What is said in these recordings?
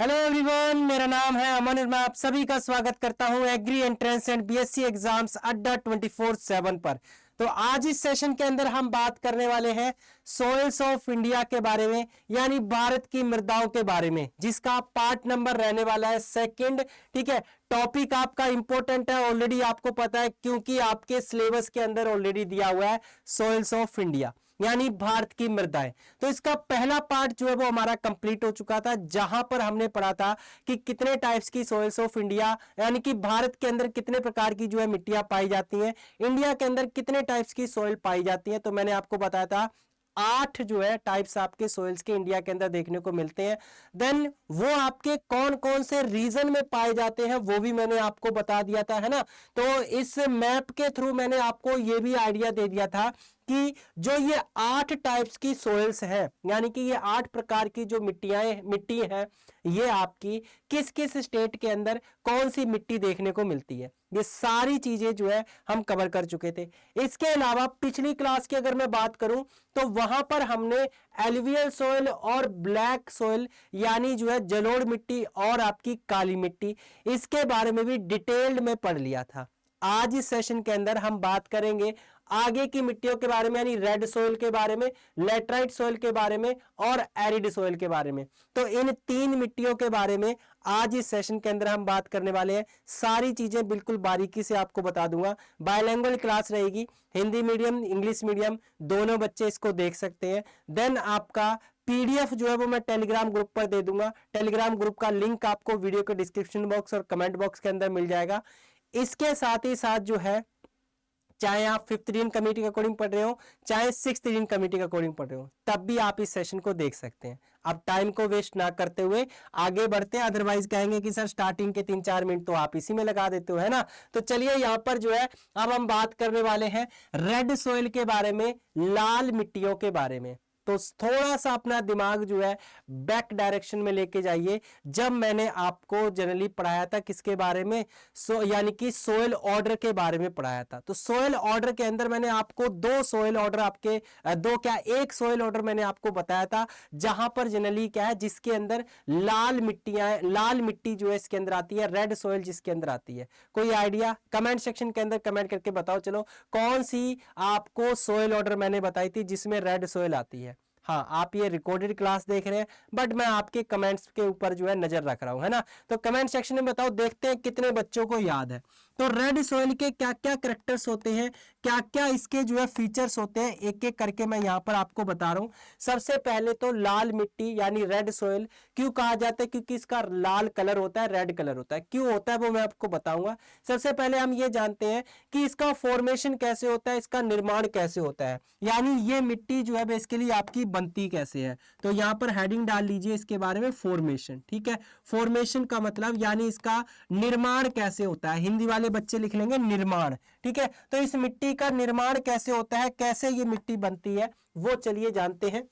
Hello everyone, मेरा नाम है अमन और मैं आप सभी का स्वागत करता हूं agri entrance and BSc exams Adda 24/7 पर। तो आज इस सेशन के अंदर हम बात करने वाले हैं सोइल्स ऑफ इंडिया के बारे में, यानी भारत की मृदाओं के बारे में, जिसका पार्ट नंबर रहने वाला है सेकंड। ठीक है, टॉपिक आपका इंपॉर्टेंट है, ऑलरेडी आपको पता है क्योंकि आपके सिलेबस के अंदर ऑलरेडी दिया हुआ है सोइल्स ऑफ इंडिया यानी भारत की मृदाएं। तो इसका पहला पार्ट जो है वो हमारा कंप्लीट हो चुका था, जहां पर हमने पढ़ा था कि कितने टाइप्स की सोइल्स ऑफ इंडिया यानी कि भारत के अंदर कितने प्रकार की जो है मिट्टियां पाई जाती हैं, इंडिया के अंदर कितने टाइप्स की सोइल पाई जाती है। तो मैंने आपको बताया था 8 जो है टाइप्स आपके सोइल्स के इंडिया के अंदर देखने को मिलते हैं। देन वो आपके कौन कौन से रीजन में पाए जाते हैं वो भी मैंने आपको बता दिया था, है ना। तो इस मैप के थ्रू मैंने आपको ये भी आइडिया दे दिया था कि जो ये 8 टाइप्स की सोइल्स है, यानी कि ये 8 प्रकार की जो मिट्टी है, ये आपकी किस किस स्टेट के अंदर कौन सी मिट्टी देखने को मिलती है, ये सारी चीजें जो है हम कवर कर चुके थे। इसके अलावा पिछली क्लास की अगर मैं बात करूं तो वहां पर हमने एलुवियल सोइल और ब्लैक सोइल यानी जो है जलोढ़ मिट्टी और आपकी काली मिट्टी, इसके बारे में भी डिटेल्ड में पढ़ लिया था। आज इस सेशन के अंदर हम बात करेंगे आगे की मिट्टियों के बारे में, यानी रेड सोइल के बारे में, लेटराइट सोइल के बारे में और एरिड सोइल के बारे में। तो इन 3 मिट्टियों के बारे में आज इस सेशन के अंदर हम बात करने वाले हैं। सारी चीजें बिल्कुल बारीकी से आपको बता दूंगा। बायलैंग्वेज क्लास रहेगी, हिंदी मीडियम इंग्लिश मीडियम दोनों बच्चे इसको देख सकते हैं। देन आपका पीडीएफ जो है वो मैं टेलीग्राम ग्रुप पर दे दूंगा। टेलीग्राम ग्रुप का लिंक आपको वीडियो के डिस्क्रिप्शन बॉक्स और कमेंट बॉक्स के अंदर मिल जाएगा। इसके साथ ही साथ जो है, चाहे आप 5th रीजन कमेटी के अकॉर्डिंग पढ़ रहे हो, चाहे 6th रीजन कमेटी के अकॉर्डिंग पढ़ रहे हो, तब भी आप इस सेशन को देख सकते हैं। अब टाइम को वेस्ट ना करते हुए आगे बढ़ते हैं, अदरवाइज कहेंगे कि सर स्टार्टिंग के 3-4 मिनट तो आप इसी में लगा देते हो, है ना। तो चलिए यहां पर जो है अब हम बात करने वाले हैं रेड सोइल के बारे में, लाल मिट्टियों के बारे में। तो थोड़ा सा अपना दिमाग जो है बैक डायरेक्शन में लेके जाइए। जब मैंने आपको जनरली पढ़ाया था किसके बारे में, यानी कि सोइल ऑर्डर के बारे में पढ़ाया था। तो सोइल ऑर्डर के अंदर मैंने आपको 2 सोइल ऑर्डर आपके एक सोइल ऑर्डर मैंने आपको बताया था, जहां पर जनरली क्या है, जिसके अंदर लाल मिट्टी जो है इसके अंदर आती है, रेड सोइल जिसके अंदर आती है। कोई आइडिया कमेंट सेक्शन के अंदर कमेंट करके बताओ, चलो कौन सी आपको सोइल ऑर्डर मैंने बताई थी जिसमें रेड सोइल आती है। हाँ, आप ये रिकॉर्डेड क्लास देख रहे हैं, बट मैं आपके कमेंट्स के ऊपर जो है नजर रख रहा हूं, है ना। तो कमेंट सेक्शन में बताओ, देखते हैं कितने बच्चों को याद है। तो रेड सॉइल के क्या क्या कैरेक्टर्स होते हैं, क्या क्या इसके जो है फीचर्स होते हैं, एक एक करके मैं यहां पर आपको बता रहा हूं। सबसे पहले तो लाल मिट्टी यानी रेड सॉइल क्यों कहा जाता है, क्योंकि इसका लाल कलर होता है, रेड कलर होता है। क्यों होता है वो मैं आपको बताऊंगा। सबसे पहले हम ये जानते हैं कि इसका फॉर्मेशन कैसे होता है, इसका निर्माण कैसे होता है, यानी ये मिट्टी जो है बेसिकली आपकी बनती कैसे है। तो यहां पर हेडिंग डाल लीजिए इसके बारे में, फॉर्मेशन। ठीक है, फॉर्मेशन का मतलब यानी इसका निर्माण कैसे होता है, हिंदी वाले बच्चे लिख लेंगे निर्माण। ठीक है, तो इस मिट्टी का निर्माण कैसे होता है, कैसे ये मिट्टी बनती है, वो चलिए जानते हैं।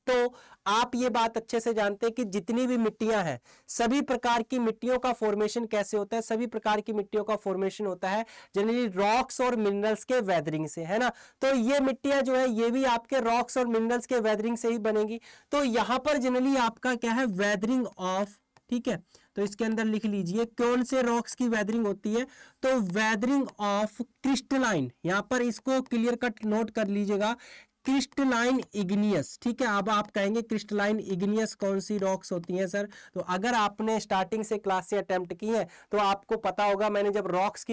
तो आप ये बात अच्छे से जानते हैं कि जितनी भी मिट्टियां हैं, सभी प्रकार की मिट्टियों का फॉर्मेशन कैसे होता है। सभी प्रकार की मिट्टियों का फॉर्मेशन होता है जनरली रॉक्स और मिनरल्स के वेदरिंग से, है ना। तो ये मिट्टियां जो है ये भी आपके रॉक्स और मिनरल्स के वेदरिंग से ही बनेगी। तो यहां पर जनरली आपका क्या है, वेदरिंग ऑफ। ठीक है, तो इसके अंदर लिख लीजिए कौन से रॉक्स की वेदरिंग होती है, तो वेदरिंग ऑफ क्रिस्टलाइन। यहां पर इसको क्लियर कट नोट कर लीजिएगा, क्रिस्टलाइन इग्नियस। ठीक है, अब आप कहेंगे क्रिस्टलाइन इग्नियस कौन सी रॉक्स होती हैं सर। तो अगर आपने स्टार्टिंग से क्लास से अटेम्प्ट की है तो आपको पता होगा, मैंने जब रॉक्स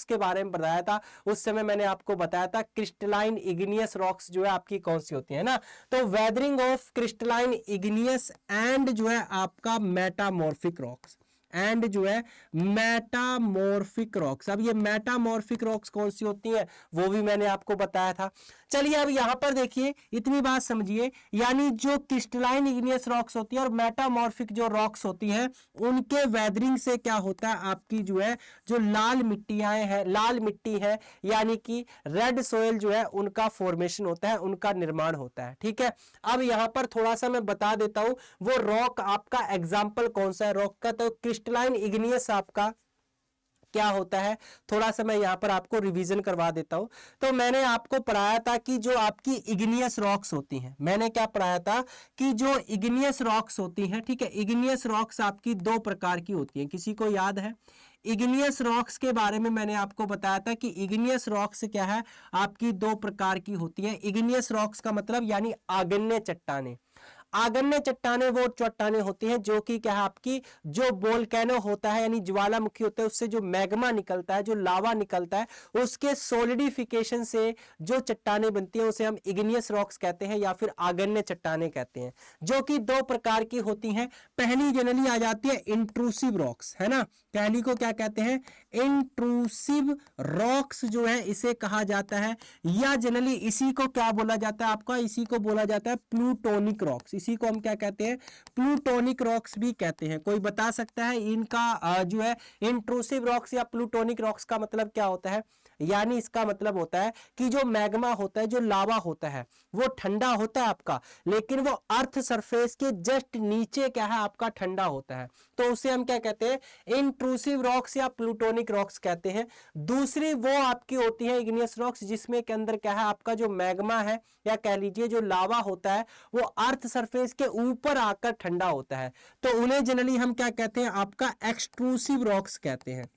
के बारे में बताया था उस समय मैंने आपको बताया था क्रिस्टलाइन इग्नियस रॉक्स जो है आपकी कौन सी होती है ना। तो weathering of crystalline igneous and जो है आपका मेटामॉर्फिक रॉक्स, एंड जो है मेटामॉर्फिक रॉक्स। अब ये मेटामॉर्फिक रॉक्स कौन सी होती हैं वो भी मैंने आपको बताया था। चलिए अब यहां पर देखिए, इतनी बात समझिए, यानी जो क्रिस्टलाइन इग्नियस रॉक्स होती है और मेटामॉर्फिक जो रॉक्स होती हैं, उनके वेदरिंग से क्या होता है, आपकी जो है जो लाल मिट्टी है यानी कि रेड सोइल जो है उनका फॉर्मेशन होता है, उनका निर्माण होता है। ठीक है, अब यहां पर थोड़ा सा मैं बता देता हूं वो रॉक आपका एग्जाम्पल कौन सा है रॉक का। तो क्रिस्टलाइन इग्नियस आपका क्या होता है, थोड़ा सा मैं यहाँ पर आपको रिवीजन करवा देता हूं। तो मैंने आपको पढ़ाया था कि जो आपकी इग्नियस रॉक्स होती हैं, मैंने क्या पढ़ाया था कि जो इग्नियस रॉक्स होती हैं, ठीक है, इग्नियस रॉक्स आपकी दो प्रकार की होती हैं, किसी को याद है? इग्नियस रॉक्स के बारे में मैंने आपको बताया था कि इग्नियस रॉक्स क्या है, आपकी दो प्रकार की होती है। इग्नियस रॉक्स का मतलब यानी आग्नेय चट्टाने। आग्नेय चट्टाने वो चट्टाने होती हैं जो कि क्या है, आपकी जो वोल्केनो होता है यानी ज्वालामुखी होता है, उससे जो मैग्मा निकलता है, जो लावा निकलता है, उसके सॉलिडिफिकेशन से जो चट्टाने बनती हैं उसे हम इग्नियस रॉक्स कहते हैं या फिर आग्नेय चट्टाने कहते हैं, जो कि दो प्रकार की होती हैं। पहली जनरली आ जाती है इंट्रूसिव रॉक्स, है ना, पहली को क्या कहते हैं, इंट्रूसिव रॉक्स जो है इसे कहा जाता है, या जनरली इसी को क्या बोला जाता है आपका, इसी को बोला जाता है प्लूटोनिक रॉक्स। इसी को हम क्या कहते हैं, प्लूटोनिक रॉक्स भी कहते हैं। कोई बता सकता है इनका जो है इंट्रूसिव रॉक्स या प्लूटोनिक रॉक्स का मतलब क्या होता है? यानी इसका मतलब होता है कि जो मैग्मा होता है, जो लावा होता है, वो ठंडा होता है आपका, लेकिन वो अर्थ सरफेस के जस्ट नीचे क्या है, आपका ठंडा होता है, तो उसे हम क्या कहते हैं, इंट्रूसिव रॉक्स या प्लूटोनिक रॉक्स कहते हैं। दूसरी वो आपकी होती है इग्नियस रॉक्स, जिसमें के अंदर क्या है, आपका जो मैग्मा है या कह लीजिए जो लावा होता है वो अर्थ सरफेस के ऊपर आकर ठंडा होता है, तो उन्हें जनरली हम क्या कहते हैं, आपका एक्सट्रूसिव रॉक्स कहते हैं।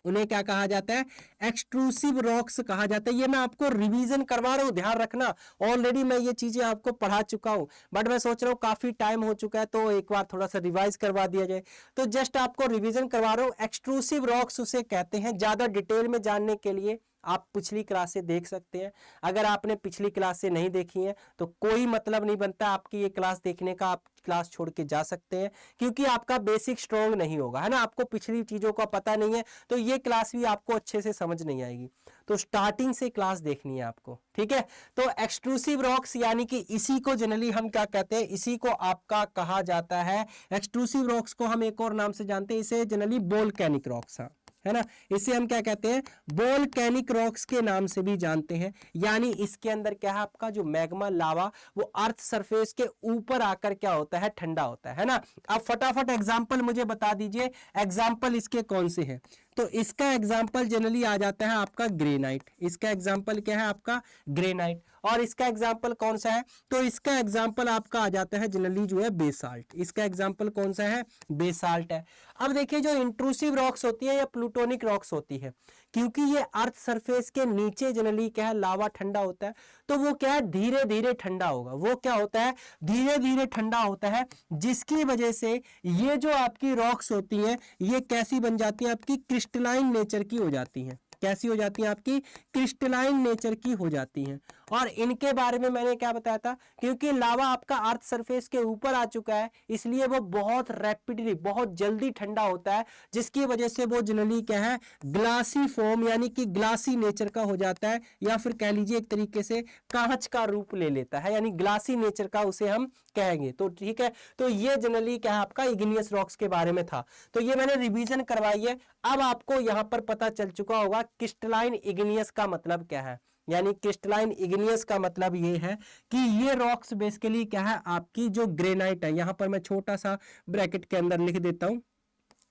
उन्हें क्या कहा जाता है, एक्सट्रूसिव रॉक्स कहा जाता है। ये मैं आपको रिवीजन करवा रहा हूं, ध्यान रखना, ऑलरेडी मैं ये चीजें आपको पढ़ा चुका हूं, बट मैं सोच रहा हूं काफी टाइम हो चुका है तो एक बार थोड़ा सा रिवाइज करवा दिया जाए, तो जस्ट आपको रिवीजन करवा रहा हूं। एक्सट्रूसिव रॉक्स उसे कहते हैं। ज्यादा डिटेल में जानने के लिए आप पिछली क्लास से देख सकते हैं। अगर आपने पिछली क्लास से नहीं देखी है तो कोई मतलब नहीं बनता आपकी ये क्लास देखने का, आप क्लास छोड़ के जा सकते हैं, क्योंकि आपका बेसिक स्ट्रॉन्ग नहीं होगा, है ना, आपको पिछली चीजों का पता नहीं है तो ये क्लास भी आपको अच्छे से समझ नहीं आएगी। तो स्टार्टिंग से क्लास देखनी है आपको, ठीक है। तो एक्सट्रूसिव रॉक्स यानी कि इसी को जनरली हम क्या कहते हैं, इसी को आपका कहा जाता है। एक्सट्रूसिव रॉक्स को हम एक और नाम से जानते हैं, इसे जनरली वोल्केनिक रॉक्स, है ना, इसे हम क्या कहते हैं, वोल्केनिक रॉक्स के नाम से भी जानते हैं। यानी इसके अंदर क्या है, आपका जो मैग्मा लावा वो अर्थ सरफेस के ऊपर आकर क्या होता है, ठंडा होता है ना। अब फटाफट एग्जांपल मुझे बता दीजिए, एग्जांपल इसके कौन से हैं। तो इसका एग्जांपल जनरली आ जाता है आपका ग्रेनाइट। इसका एग्जांपल क्या है, आपका ग्रेनाइट। और इसका एग्जांपल कौन सा है, तो इसका एग्जांपल आपका आ जाता है जनरली जो है बेसाल्ट। इसका एग्जांपल कौन सा है, बेसाल्ट है। अब देखिए जो इंट्रूसिव रॉक्स होती है या प्लूटोनिक रॉक्स होती है, क्योंकि ये अर्थ सरफेस के नीचे जनरली क्या है, लावा ठंडा होता है, तो वो क्या है, धीरे धीरे ठंडा होगा। वो क्या होता है, धीरे धीरे ठंडा होता है, जिसकी वजह से ये जो आपकी रॉक्स होती हैं ये कैसी बन जाती है, आपकी क्रिस्टलाइन नेचर की हो जाती हैं। कैसी हो जाती है, आपकी क्रिस्टलाइन नेचर की हो जाती हैं। और इनके बारे में मैंने क्या बताया था, क्योंकि लावा आपका अर्थ सरफेस के ऊपर आ चुका है, इसलिए वो बहुत रैपिडली, बहुत जल्दी ठंडा होता है, जिसकी वजह से वो जनरली क्या है, ग्लासी फॉर्म यानी कि ग्लासी नेचर का हो जाता है, या फिर कह लीजिए एक तरीके से कांच का रूप ले लेता है, यानी ग्लासी नेचर का उसे हम कहेंगे। तो ठीक है, तो ये जनरली क्या है, आपका इग्नियस रॉक्स के बारे में था, तो ये मैंने रिवीजन करवाई है। अब आपको यहां पर पता चल चुका होगा क्रिस्टलाइन इग्नियस का मतलब क्या है। यानी क्रिस्टलाइन इग्नियस का मतलब ये है कि ये रॉक्स बेसिकली क्या है, आपकी जो ग्रेनाइट है, यहां पर मैं छोटा सा ब्रैकेट के अंदर लिख देता हूं,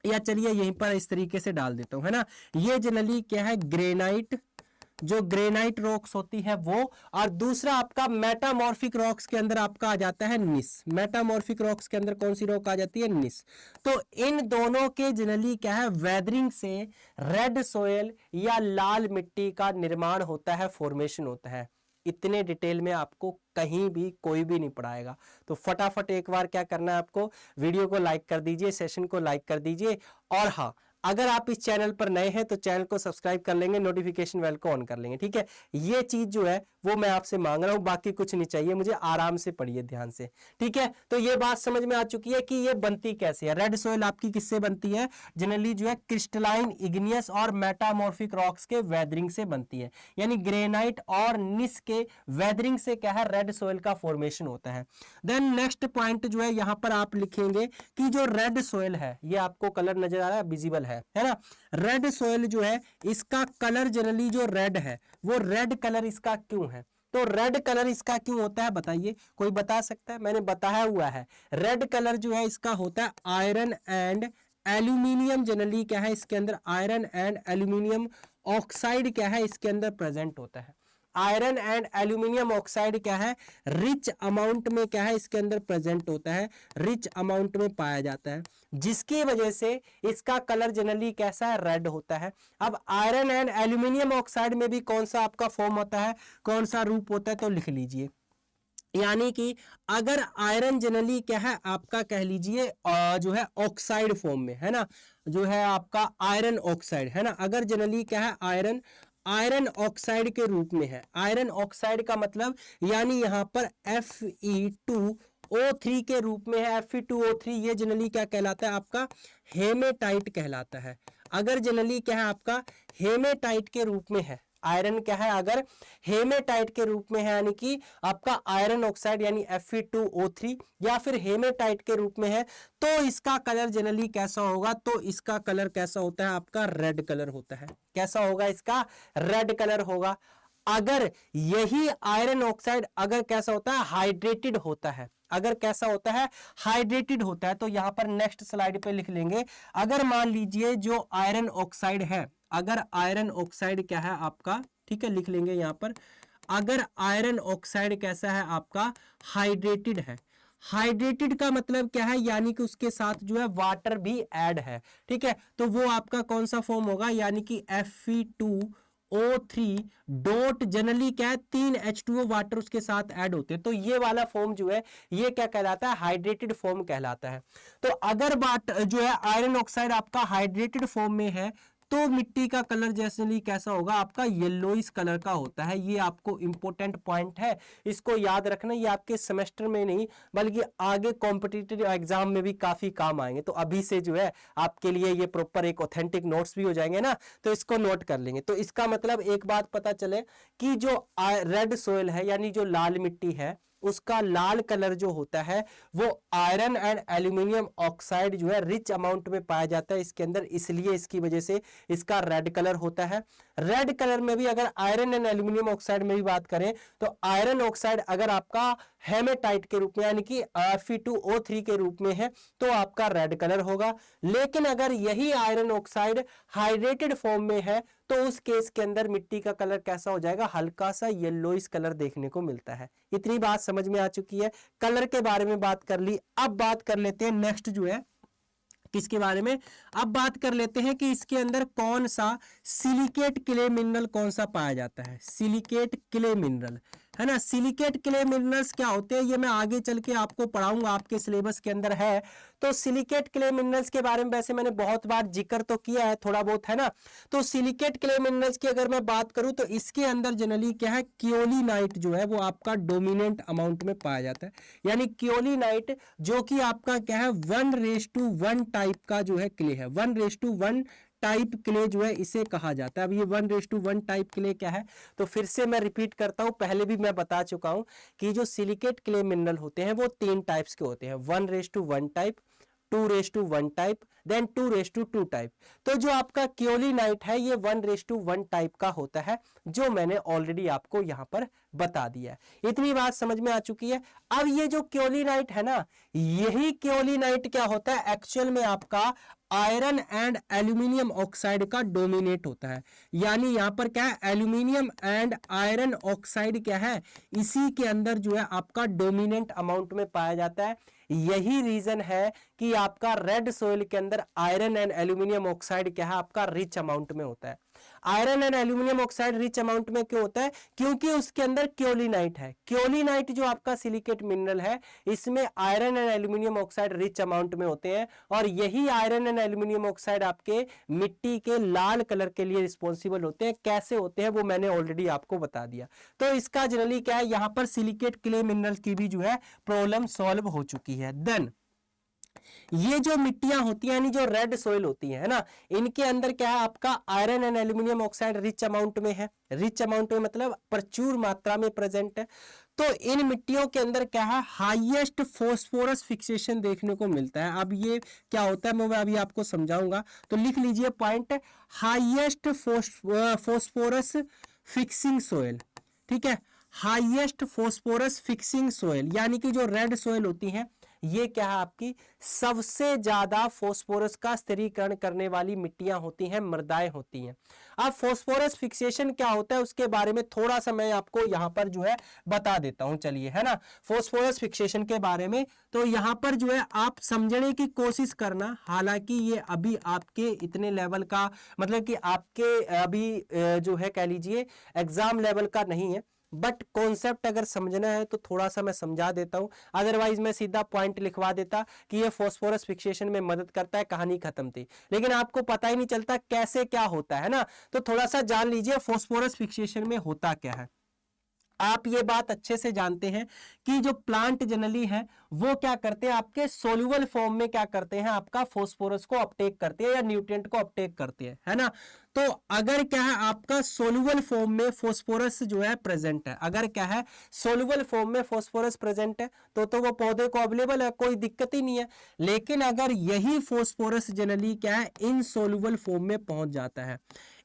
या चलिए यहीं पर इस तरीके से डाल देता हूं, है ना। ये जनरली क्या है, ग्रेनाइट, जो ग्रेनाइट रॉक्स होती है वो। और दूसरा आपका मेटामॉर्फिक रॉक्स के अंदर आपका आ जाता है निस। मेटामॉर्फिक रॉक्स के अंदर कौन सी रॉक आ जाती है, निस। तो इन दोनों के जनरली क्या है, वेदरिंग से रेड सोयल या लाल मिट्टी का निर्माण होता है, फॉर्मेशन होता है। इतने डिटेल में आपको कहीं भी कोई भी नहीं पढ़ाएगा। तो फटाफट एक बार क्या करना है आपको, वीडियो को लाइक कर दीजिए, सेशन को लाइक कर दीजिए। और हाँ, अगर आप इस चैनल पर नए हैं तो चैनल को सब्सक्राइब कर लेंगे, नोटिफिकेशन बेल को ऑन कर लेंगे, ठीक है। ये चीज जो है वो मैं आपसे मांग रहा हूं, बाकी कुछ नहीं चाहिए मुझे, आराम से पढ़िए ध्यान से, ठीक है। तो ये बात समझ में आ चुकी है कि ये बनती कैसे है। रेड सोइल आपकी किससे बनती है, जनरली जो है क्रिस्टलाइन इग्नियस और मेटामॉर्फिक रॉक्स के वेदरिंग से बनती है। यानी ग्रेनाइट और निस के वेदरिंग से क्या है, रेड सोइल का फॉर्मेशन होता है। देन नेक्स्ट पॉइंट जो है यहां पर आप लिखेंगे कि जो रेड सोइल है, ये आपको कलर नजर आ रहा है, विजिबल है ना। रेड सोइल जो है इसका कलर जनरली जो रेड है, वो रेड कलर इसका क्यों है, तो रेड कलर इसका क्यों होता है बताइए, कोई बता सकता है। मैंने बताया हुआ है, रेड कलर जो है इसका होता है आयरन एंड एल्यूमिनियम जनरली क्या है इसके अंदर, आयरन एंड एल्यूमिनियम ऑक्साइड क्या है इसके अंदर प्रेजेंट होता है। आयरन एंड एल्यूमिनियम ऑक्साइड क्या है, रिच अमाउंट में क्या है इसके अंदर प्रेजेंट होता है, रिच अमाउंट में पाया जाता है, जिसकी वजह से इसका कलर जनरली कैसा है, रेड होता है। अब आयरन एंड एल्यूमिनियम ऑक्साइड में भी कौन सा आपका फॉर्म होता है, कौन सा रूप होता है, तो लिख लीजिए। यानी कि अगर आयरन जनरली क्या है आपका कह लीजिए जो है ऑक्साइड फॉर्म में है ना, जो है आपका आयरन ऑक्साइड है ना, अगर जनरली क्या है आयरन आयरन ऑक्साइड के रूप में है, आयरन ऑक्साइड का मतलब यानी यहां पर Fe2O3 के रूप में है, Fe2O3 ये जनरली क्या कहलाता है आपका, हेमेटाइट कहलाता है। अगर जनरली क्या है आपका हेमेटाइट के रूप में है, आयरन क्या है अगर हेमेटाइट के रूप में है, यानी कि आपका आयरन ऑक्साइड यानी Fe2O3 या फिर हेमेटाइट के रूप में है, तो इसका कलर जनरली कैसा होगा, तो इसका कलर कैसा होता है आपका, रेड कलर होता है। कैसा होगा, इसका रेड कलर होगा। अगर यही आयरन ऑक्साइड अगर कैसा होता है, हाइड्रेटेड होता है, अगर कैसा होता है, हाइड्रेटेड होता है, तो यहां पर नेक्स्ट स्लाइड पे लिख लेंगे। अगर मान लीजिए जो आयरन ऑक्साइड है, अगर आयरन ऑक्साइड क्या है आपका, ठीक है लिख लेंगे यहां पर, अगर आयरन ऑक्साइड कैसा है आपका, हाइड्रेटेड है। हाइड्रेटेड का मतलब क्या है, यानी कि उसके साथ जो है वाटर भी ऐड है, ठीक है, तो वो आपका कौन सा फॉर्म होगा, यानी कि Fe2O3 डॉट जनरली क्या है 3 H2O वाटर उसके साथ ऐड होते हैं, तो ये वाला फॉर्म जो है ये क्या कहलाता है, हाइड्रेटेड फॉर्म कहलाता है। तो अगर बात जो है आयरन ऑक्साइड आपका हाइड्रेटेड फॉर्म में है, तो मिट्टी का कलर जैसे कैसा होगा आपका, येलोइश कलर का होता है। ये आपको इंपॉर्टेंट पॉइंट है, इसको याद रखना। ये आपके सेमेस्टर में नहीं बल्कि आगे कॉम्पिटिटिव एग्जाम में भी काफी काम आएंगे, तो अभी से जो है आपके लिए ये प्रॉपर एक ऑथेंटिक नोट्स भी हो जाएंगे ना, तो इसको नोट कर लेंगे। तो इसका मतलब एक बात पता चले कि जो रेड सोयल है यानी जो लाल मिट्टी है, उसका लाल कलर जो होता है वो आयरन एंड एल्यूमिनियम ऑक्साइड जो है रिच अमाउंट में पाया जाता है इसके अंदर, इसलिए इसकी वजह से इसका रेड कलर होता है। रेड कलर में भी अगर आयरन एंड एल्यूमिनियम ऑक्साइड में भी बात करें, तो आयरन ऑक्साइड अगर आपका हेमेटाइट के रूप में यानी कि Fe2O3 के रूप में है, तो आपका रेड कलर होगा। लेकिन अगर यही आयरन ऑक्साइड हाइड्रेटेड फॉर्म में है, तो उस केस के अंदर मिट्टी का कलर कैसा हो जाएगा, हल्का सा येलोइश कलर देखने को मिलता है। इतनी बात समझ में आ चुकी है, कलर के बारे में बात कर ली। अब बात कर लेते हैं नेक्स्ट जो है किसके बारे में, अब बात कर लेते हैं कि इसके अंदर कौन सा सिलिकेट क्ले मिनरल कौन सा पाया जाता है। सिलिकेट क्ले मिनरल है ना, सिलिकेट क्ले मिनरल्स क्या होते हैं ये मैं आगे चल के आपको पढ़ाऊंगा, आपके सिलेबस के अंदर है। तो सिलिकेट क्ले मिनरल्स के बारे में वैसे मैंने बहुत बार जिक्र तो किया है थोड़ा बहुत है ना। तो सिलिकेट क्ले मिनरल्स की अगर मैं बात करूं, तो इसके अंदर जनरली क्या है, क्योलिनाइट जो है वो आपका डोमिनेंट अमाउंट में पाया जाता है। यानी क्योलिनाइट जो कि आपका क्या है 1:1 टाइप का जो है क्ले है, 1:1 टाइप क्ले जो है इसे कहा जाता है। अब ये 1:1 टाइप क्ले क्या है, तो फिर से मैं रिपीट करता हूं, पहले भी मैं बता चुका हूं कि जो सिलिकेट क्ले मिनरल होते हैं वो 3 टाइप्स के होते हैं, 1:1 टाइप, 2:1 टाइप, देन 2:2 टाइप। तो जो आपका क्योलिनाइट है ये 1:1 टाइप का होता है, जो मैंने ऑलरेडी आपको यहां पर बता दिया है। इतनी बात समझ में आ चुकी है। अब ये जो क्योलिनाइट है ना, यही क्योलिनाइट क्या होता है, एक्चुअल में आपका आयरन एंड एल्यूमिनियम ऑक्साइड का डोमिनेट होता है। यानी यहां पर क्या है, एल्यूमिनियम एंड आयरन ऑक्साइड क्या है, इसी के अंदर जो है आपका डोमिनेंट अमाउंट में पाया जाता है। यही रीजन है कि आपका रेड सोइल के अंदर आयरन एंड एल्यूमिनियम ऑक्साइड क्या है आपका रिच अमाउंट में होता है। Iron and aluminium oxide rich amount में क्यों होता है, क्योंकि उसके अंदर क्योलिनाइट है। क्योलिनाइट जो आपका सिलिकेट मिनरल है, इसमें iron and aluminium oxide rich amount में होते हैं, और यही आयरन एंड एल्यूमिनियम ऑक्साइड आपके मिट्टी के लाल कलर के लिए रिस्पॉन्सिबल होते हैं। कैसे होते हैं वो मैंने ऑलरेडी आपको बता दिया। तो इसका जनरली क्या है, यहां पर सिलिकेट क्ले मिनरल की भी जो है प्रॉब्लम सॉल्व हो चुकी है। देन ये जो मिट्टियां होती हैं यानी जो रेड सोइल होती है ना, इनके अंदर क्या है आपका iron and aluminium oxide rich amount में है। रिच अमाउंट में मतलब प्रचुर मात्रा में प्रेजेंट है। तो इन मिट्टियों के अंदर क्या है, हाईएस्ट फॉस्फोरस फिक्सेशन देखने को मिलता है। अब ये क्या होता है मैं अभी आपको समझाऊंगा, तो लिख लीजिए point, highest phosphorus fixing soil, ठीक है, हाईएस्ट फॉस्फोरस फिक्सिंग सोइल, यानी कि जो रेड सोइल होती है, ये क्या है आपकी सबसे ज्यादा फोस्फोरस का स्थिरीकरण करने वाली मिट्टियां होती हैं, मृदाएं होती हैं। अब फोस्फोरस फिक्सेशन क्या होता है उसके बारे में थोड़ा सा मैं आपको यहां पर जो है बता देता हूं, चलिए, है ना। फोस्फोरस फिक्सेशन के बारे में तो यहां पर जो है आप समझने की कोशिश करना, हालांकि ये अभी आपके इतने लेवल का, मतलब कि आपके अभी जो है कह लीजिए एग्जाम लेवल का नहीं है, बट कॉन्सेप्ट अगर समझना है तो थोड़ा सा मैं समझा देता हूं, अदरवाइज मैं सीधा पॉइंट लिखवा देता कि ये फोस्फोरस फिक्सेशन में मदद करता है, कहानी खत्म थी। लेकिन आपको पता ही नहीं चलता कैसे क्या होता है ना, तो थोड़ा सा जान लीजिए फोस्फोरस फिक्सेशन में होता क्या है। आप ये बात अच्छे से जानते हैं कि जो प्लांट जनरली है वो क्या करते हैं, आपके सोल्यूबल फॉर्म में क्या करते हैं, आपका फोस्फोरस को अपटेक करते हैं या न्यूट्रिएंट को अपटेक करते हैं, है ना। तो अगर क्या है आपका सोल्यूबल फॉर्म में फोस्फोरस जो है प्रेजेंट है, अगर क्या है सोल्यूबल फॉर्म में फोस्फोरस प्रेजेंट है तो वो पौधे को अवेलेबल है, कोई दिक्कत ही नहीं है। लेकिन अगर यही फोस्फोरस जनरली क्या है इनसोल्यूबल फॉर्म में पहुंच जाता है,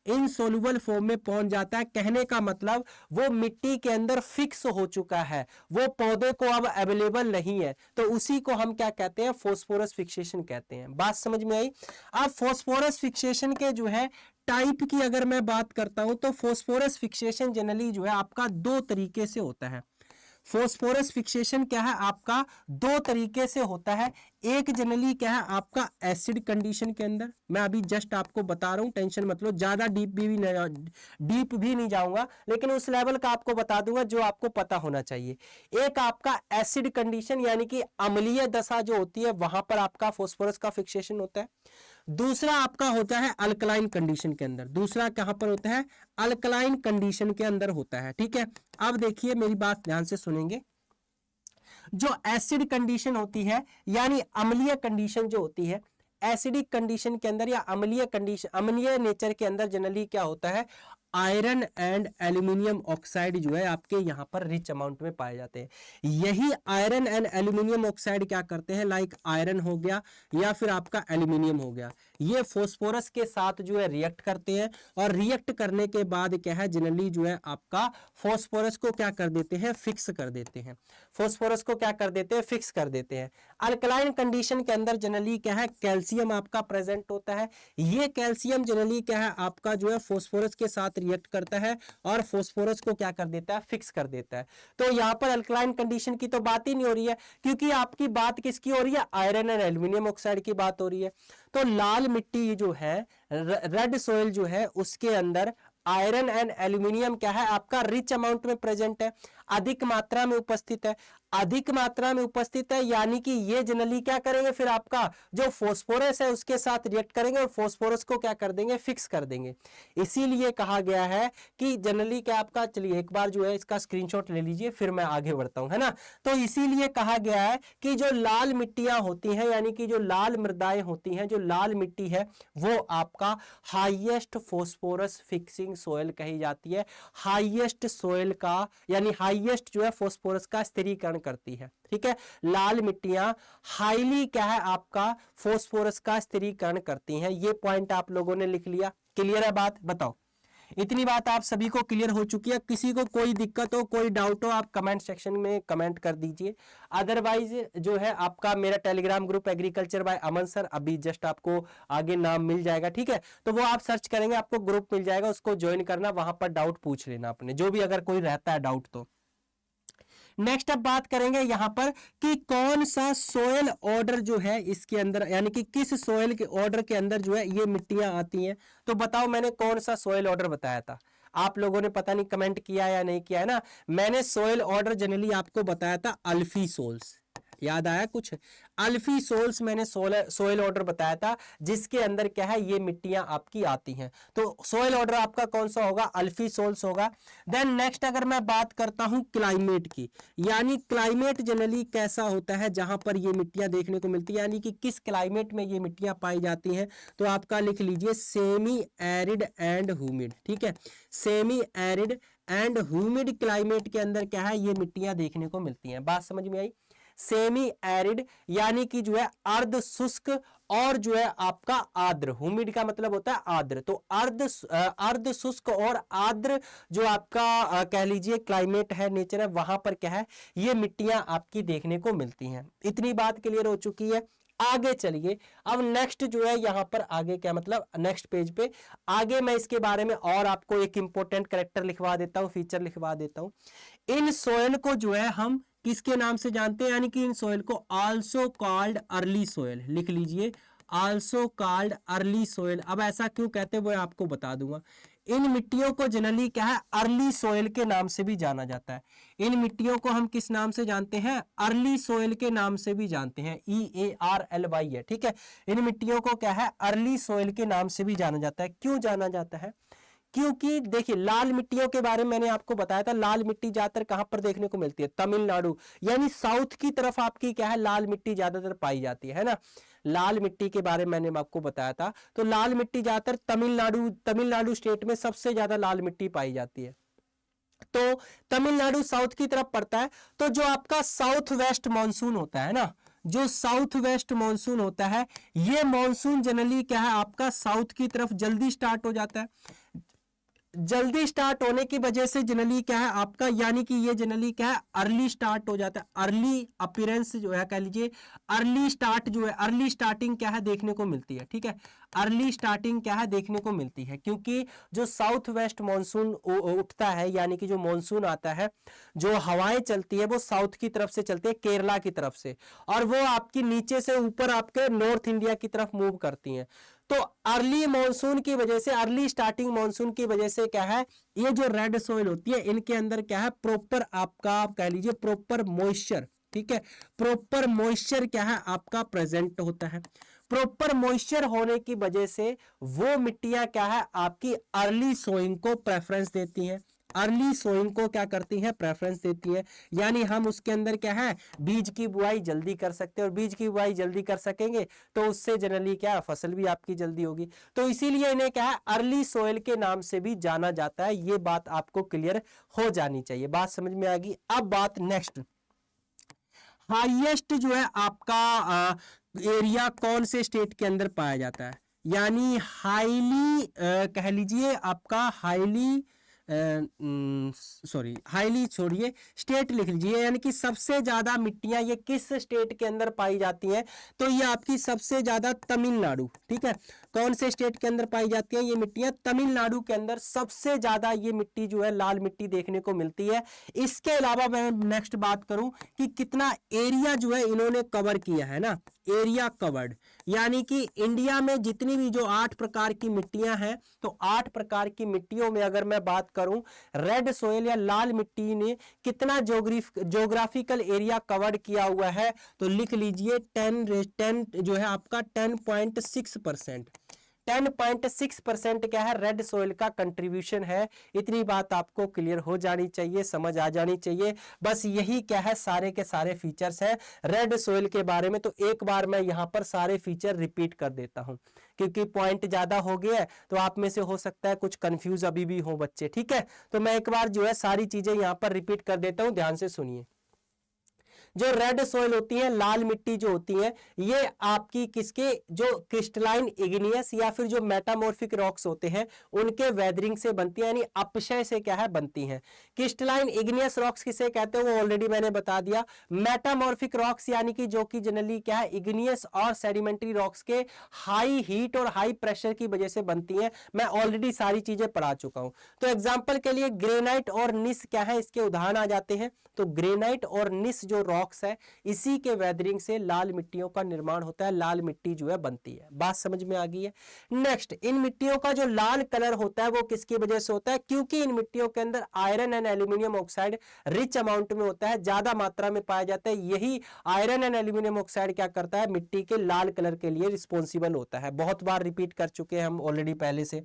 इनसोल्यूबल फॉर्म में पहुंच जाता है, कहने का मतलब वो मिट्टी के अंदर फिक्स हो चुका है, वो पौधे को अब अवेलेबल नहीं है, तो उसी को हम क्या कहते हैं, फोस्फोरस फिक्सेशन कहते हैं। बात समझ में आई। अब फोस्फोरस फिक्सेशन के जो है टाइप की अगर मैं बात करता हूं तो फोस्फोरस फिक्सेशन जनरली जो है आपका दो तरीके से होता है। फोस्फोरस फिक्सेशन क्या है आपका दो तरीके से होता है। एक जनरली क्या है आपका एसिड कंडीशन के अंदर, मैं अभी जस्ट आपको बता रहा हूं, टेंशन मत लो, ज्यादा डीप भी नहीं जाऊंगा, लेकिन उस लेवल का आपको बता दूंगा जो आपको पता होना चाहिए। एक आपका एसिड कंडीशन यानी कि अम्लीय दशा जो होती है वहां पर आपका फोस्फोरस का फिक्सेशन होता है। दूसरा आपका होता है अल्कलाइन कंडीशन के अंदर, दूसरा कहां पर होता है, अल्कलाइन कंडीशन के अंदर होता है, ठीक है। अब देखिए मेरी बात ध्यान से सुनेंगे, जो एसिड कंडीशन होती है यानी अम्लीय कंडीशन जो होती है, एसिडिक कंडीशन के अंदर या अम्लीय कंडीशन, अम्लीय नेचर के अंदर जनरली क्या होता है, आयरन एंड एल्यूमिनियम ऑक्साइड जो है आपके यहां पर रिच अमाउंट में पाए जाते हैं। यही आयरन एंड एल्यूमिनियम ऑक्साइड क्या करते हैं, लाइक आयरन हो गया या फिर आपका एल्यूमिनियम हो गया, ये फोस्फोरस के साथ जो है रिएक्ट करते हैं, और रिएक्ट करने के बाद क्या है जनरली जो है आपका फोस्फोरस को क्या कर देते हैं, फिक्स कर देते हैं, फोस्फोरस को क्या कर देते हैं, फिक्स कर देते हैं। अल्कलाइन कंडीशन के अंदर जनरली क्या है, कैल्शियम आपका प्रेजेंट होता है, ये कैल्शियम जनरली क्या है आपका जो है फोस्फोरस के साथ रिएक्ट करता है और फोस्फोरस को क्या कर देता है, फिक्स कर देता है। तो यहां पर अल्कलाइन कंडीशन की तो बात ही नहीं हो रही है, क्योंकि आपकी बात किसकी हो रही है, आयरन और एल्यूमिनियम ऑक्साइड की बात हो रही है। तो लाल मिट्टी जो है, रेड सोइल जो है, उसके अंदर आयरन एंड एल्यूमिनियम क्या है आपका रिच अमाउंट में प्रेजेंट है, अधिक मात्रा में उपस्थित है, अधिक मात्रा में उपस्थित है, यानी कि ये जनरली क्या करेंगे, फिर आपका जो फोस्फोरस है उसके साथ रिएक्ट करेंगे और फोस्फोरस को क्या कर देंगे, फिक्स कर देंगे। इसीलिए कहा गया है कि जनरली क्या आपका, चलिए एक बार जो है इसका स्क्रीनशॉट ले लीजिए फिर मैं आगे बढ़ता हूं, है ना। तो इसीलिए कहा गया है कि जो लाल मिट्टियां होती हैं यानी कि जो लाल मृदाएं होती हैं, जो लाल मिट्टी है वो आपका हाईएस्ट फोस्फोरस फिक्सिंग सोयल कही जाती है, हाईएस्ट सोयल का यानी हाईएस्ट जो है फोस्फोरस का स्थिरीकरण करती है, ठीक है। लाल मिट्टियां हाईली क्या है आपका फोस्फोरस का स्थिरीकरण करती हैं। ये पॉइंट आप लोगों ने लिख लिया, क्लियर है बात, बताओ इतनी बात आप सभी को क्लियर हो चुकी है। किसी को कोई दिक्कत हो, कोई डाउट हो, आप कमेंट सेक्शन में कमेंट कर दीजिए। अदरवाइज जो है आपका मेरा Telegram group agriculture by Aman sir, अभी जस्ट आपको आगे नाम मिल जाएगा, ठीक है। तो वो आप सर्च करेंगे आपको ग्रुप मिल जाएगा, उसको ज्वाइन करना, वहां पर डाउट पूछ लेना अपने, जो भी अगर कोई रहता है डाउट तो। नेक्स्ट अब बात करेंगे यहां पर कि कौन सा सोयल ऑर्डर जो है इसके अंदर, यानी कि किस सोयल के ऑर्डर के अंदर जो है ये मिट्टियां आती हैं। तो बताओ मैंने कौन सा सोयल ऑर्डर बताया था, आप लोगों ने पता नहीं कमेंट किया या नहीं किया, है ना। मैंने सोयल ऑर्डर जनरली आपको बताया था अल्फी सोल्स, याद आया कुछ, अल्फी सोल्स मैंने सोयल ऑर्डर बताया था, जिसके अंदर क्या है ये मिट्टियां आपकी आती हैं। तो सोयल ऑर्डर आपका कौन सा होगा, अल्फी सोल्स होगा। देन नेक्स्ट अगर मैं बात करता हूं क्लाइमेट की, यानी क्लाइमेट जनरली कैसा होता है जहां पर ये मिट्टियां देखने को मिलती है, यानी कि किस क्लाइमेट में ये मिट्टियां पाई जाती हैं, तो आपका लिख लीजिए सेमी एरिड एंड ह्यूमिड, ठीक है। Semi arid and humid climate के अंदर क्या है ये मिट्टियां देखने को मिलती हैं। बात समझ में आई। सेमी एरिड यानी कि जो है अर्ध शुष्क, और जो है आपका आर्द्र। ह्यूमिड का मतलब होता है आर्द्र, तो अर्ध शुष्क और आर्द्र जो आपका कह लीजिए क्लाइमेट है, नेचर है, वहां पर क्या है ये मिट्टियां आपकी देखने को मिलती हैं। इतनी बात क्लियर हो चुकी है। आगे चलिए, अब नेक्स्ट जो है यहां पर आगे क्या मतलब नेक्स्ट पेज पे आगे मैं इसके बारे में और आपको एक इंपॉर्टेंट कैरेक्टर लिखवा देता हूं, फीचर लिखवा देता हूं। इन सोयल को जो है हम किसके नाम से जानते हैं, यानी कि इन सोयल को आल्सो कॉल्ड अर्ली सोयल, लिख लीजिए आल्सो कॉल्ड अर्ली सोयल। अब ऐसा क्यों कहते हैं वो आपको बता दूंगा। इन मिट्टियों को जनरली क्या है अर्ली सोयल के नाम से भी जाना जाता है। इन मिट्टियों को हम किस नाम से जानते हैं, अर्ली सोयल के नाम से भी जानते हैं, EARLY है, ठीक है। इन मिट्टियों को क्या है अर्ली सोयल के नाम से भी जाना जाता है। क्यों जाना जाता है, क्योंकि देखिए लाल मिट्टियों के बारे में मैंने आपको बताया था, लाल मिट्टी ज्यादातर कहां पर देखने को मिलती है, तमिलनाडु यानी साउथ की तरफ आपकी क्या है लाल मिट्टी ज्यादातर पाई जाती है ना। लाल मिट्टी के बारे में मैंने आपको बताया था, तो लाल मिट्टी ज्यादातर तमिलनाडु स्टेट में सबसे ज्यादा लाल मिट्टी पाई जाती है। तो तमिलनाडु साउथ की तरफ पड़ता है, तो जो आपका साउथ वेस्ट मानसून होता है ना, जो साउथ वेस्ट मानसून होता है, ये मानसून जनरली क्या है आपका साउथ की तरफ जल्दी स्टार्ट हो जाता है। जल्दी स्टार्ट होने की वजह से जनरली क्या है आपका, यानी कि ये जनरली क्या है अर्ली स्टार्ट हो जाता है, अर्ली अपीयरेंस जो है कह लीजिए, अर्ली स्टार्ट जो है अर्ली स्टार्टिंग क्या है देखने को मिलती है, ठीक है। अर्ली स्टार्टिंग क्या है देखने को मिलती है, क्योंकि जो साउथ वेस्ट मानसून उठता है, यानी कि जो मानसून आता है, जो हवाएं चलती है वो साउथ की तरफ से चलती है, केरला की तरफ से, और वो आपकी नीचे से ऊपर आपके नॉर्थ इंडिया की तरफ मूव करती हैं। तो अर्ली मॉनसून की वजह से, अर्ली स्टार्टिंग मॉनसून की वजह से क्या है ये जो रेड सोइल होती है इनके अंदर क्या है प्रॉपर आपका आप कह लीजिए प्रॉपर मॉइस्चर, ठीक है, प्रॉपर मॉइस्चर क्या है आपका प्रेजेंट होता है। प्रॉपर मॉइस्चर होने की वजह से वो मिट्टियां क्या है आपकी अर्ली सोइंग को प्रेफरेंस देती हैं, अर्ली सोइंग को क्या करती है प्रेफरेंस देती है, यानी हम उसके अंदर क्या है बीज की बुआई जल्दी कर सकते हैं, और बीज की बुआई जल्दी कर सकेंगे तो उससे जनरली क्या फसल भी आपकी जल्दी होगी। तो इसीलिए इन्हें क्या है अर्ली सोइल के नाम से भी जाना जाता है। ये बात आपको क्लियर हो जानी चाहिए, बात समझ में आ गई। अब बात नेक्स्ट, हाईएस्ट जो है आपका एरिया कौन से स्टेट के अंदर पाया जाता है, यानी हाईली कह लीजिए आपका हाईली हाईली छोड़िए स्टेट लिख लीजिए, यानी कि सबसे ज्यादा मिट्टियां ये किस स्टेट के अंदर पाई जाती हैं, तो ये आपकी सबसे ज्यादा तमिलनाडु, ठीक है। कौन से स्टेट के अंदर पाई जाती है ये मिट्टियां, तमिलनाडु के अंदर सबसे ज्यादा ये मिट्टी जो है लाल मिट्टी देखने को मिलती है। इसके अलावा मैं नेक्स्ट बात करूं कि कितना एरिया जो है इन्होंने कवर किया है ना, एरिया कवर्ड, यानी कि इंडिया में जितनी भी जो 8 प्रकार की मिट्टियां हैं, तो 8 प्रकार की मिट्टियों में अगर मैं बात करूं रेड सोइल या लाल मिट्टी ने कितना ज्योग्राफिकल एरिया कवर्ड किया हुआ है, तो लिख लीजिए 10 जो है आपका 10.6%, 10.6% क्या है रेड सोइल का कंट्रीब्यूशन है। इतनी बात आपको क्लियर हो जानी चाहिए, समझ आ जानी चाहिए। बस यही क्या है सारे के सारे फीचर्स हैं रेड सोइल के बारे में। तो एक बार मैं यहाँ पर सारे फीचर रिपीट कर देता हूँ, क्योंकि पॉइंट ज्यादा हो गया है तो आप में से हो सकता है कुछ कंफ्यूज अभी भी हो बच्चे, ठीक है। तो मैं एक बार जो है सारी चीजें यहाँ पर रिपीट कर देता हूँ, ध्यान से सुनिए। जो रेड सोइल होती है, लाल मिट्टी जो होती है, ये आपकी किसके जो क्रिस्टलाइन इग्नियस या फिर जो मेटामॉर्फिक रॉक्स होते हैं उनके वेदरिंग से बनती है, यानी अपक्षय से क्या है बनती हैं। क्रिस्टलाइन इग्नियस रॉक्स किसे कहते हैं वो ऑलरेडी मैंने बता दिया। मेटामॉर्फिक रॉक्स यानी कि जो कि जनरली क्या है इग्नियस और सेडिमेंट्री रॉक्स के हाई हीट और हाई प्रेशर की वजह से बनती हैं। मैं ऑलरेडी सारी चीजें पढ़ा चुका हूं। तो एग्जांपल के लिए ग्रेनाइट और निस क्या है इसके उदाहरण आ जाते हैं। तो ग्रेनाइट और निस जो रॉक्स है इसी के वेदरिंग से लाल मिट्टियों का निर्माण होता है, लाल मिट्टी जो है बनती है। बात समझ में आ गई है। नेक्स्ट, इन मिट्टियों का जो लाल कलर होता है वो किसकी वजह से होता है, क्योंकि इन मिट्टियों के अंदर iron and aluminium oxide rich amount में होता है, ज्यादा मात्रा में पाया जाता है। यही आयरन एंड एल्यूमिनियम ऑक्साइड क्या करता है मिट्टी के लाल कलर के लिए रिस्पॉन्सिबल होता है। बहुत बार रिपीट कर चुके हैं हम ऑलरेडी पहले से।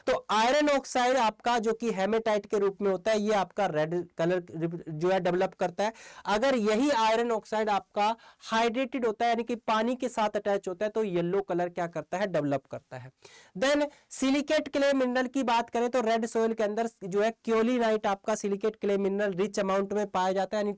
तो आयरन ऑक्साइड आपका जो कि हेमेटाइट के रूप में होता है, ये आपका रेड कलर जो है डेवलप करता है। अगर यही आयरन ऑक्साइड आपका हाइड्रेटेड होता है यानी कि पानी के साथ अटैच होता है तो येलो कलर क्या करता है, डेवलप करता है। देन सिलिकेट क्ले मिनरल की बात करें तो रेड सोइल के अंदर जो है क्योलिनाइट आपका silicate clay mineral rich amount में पाया जाता है, यानी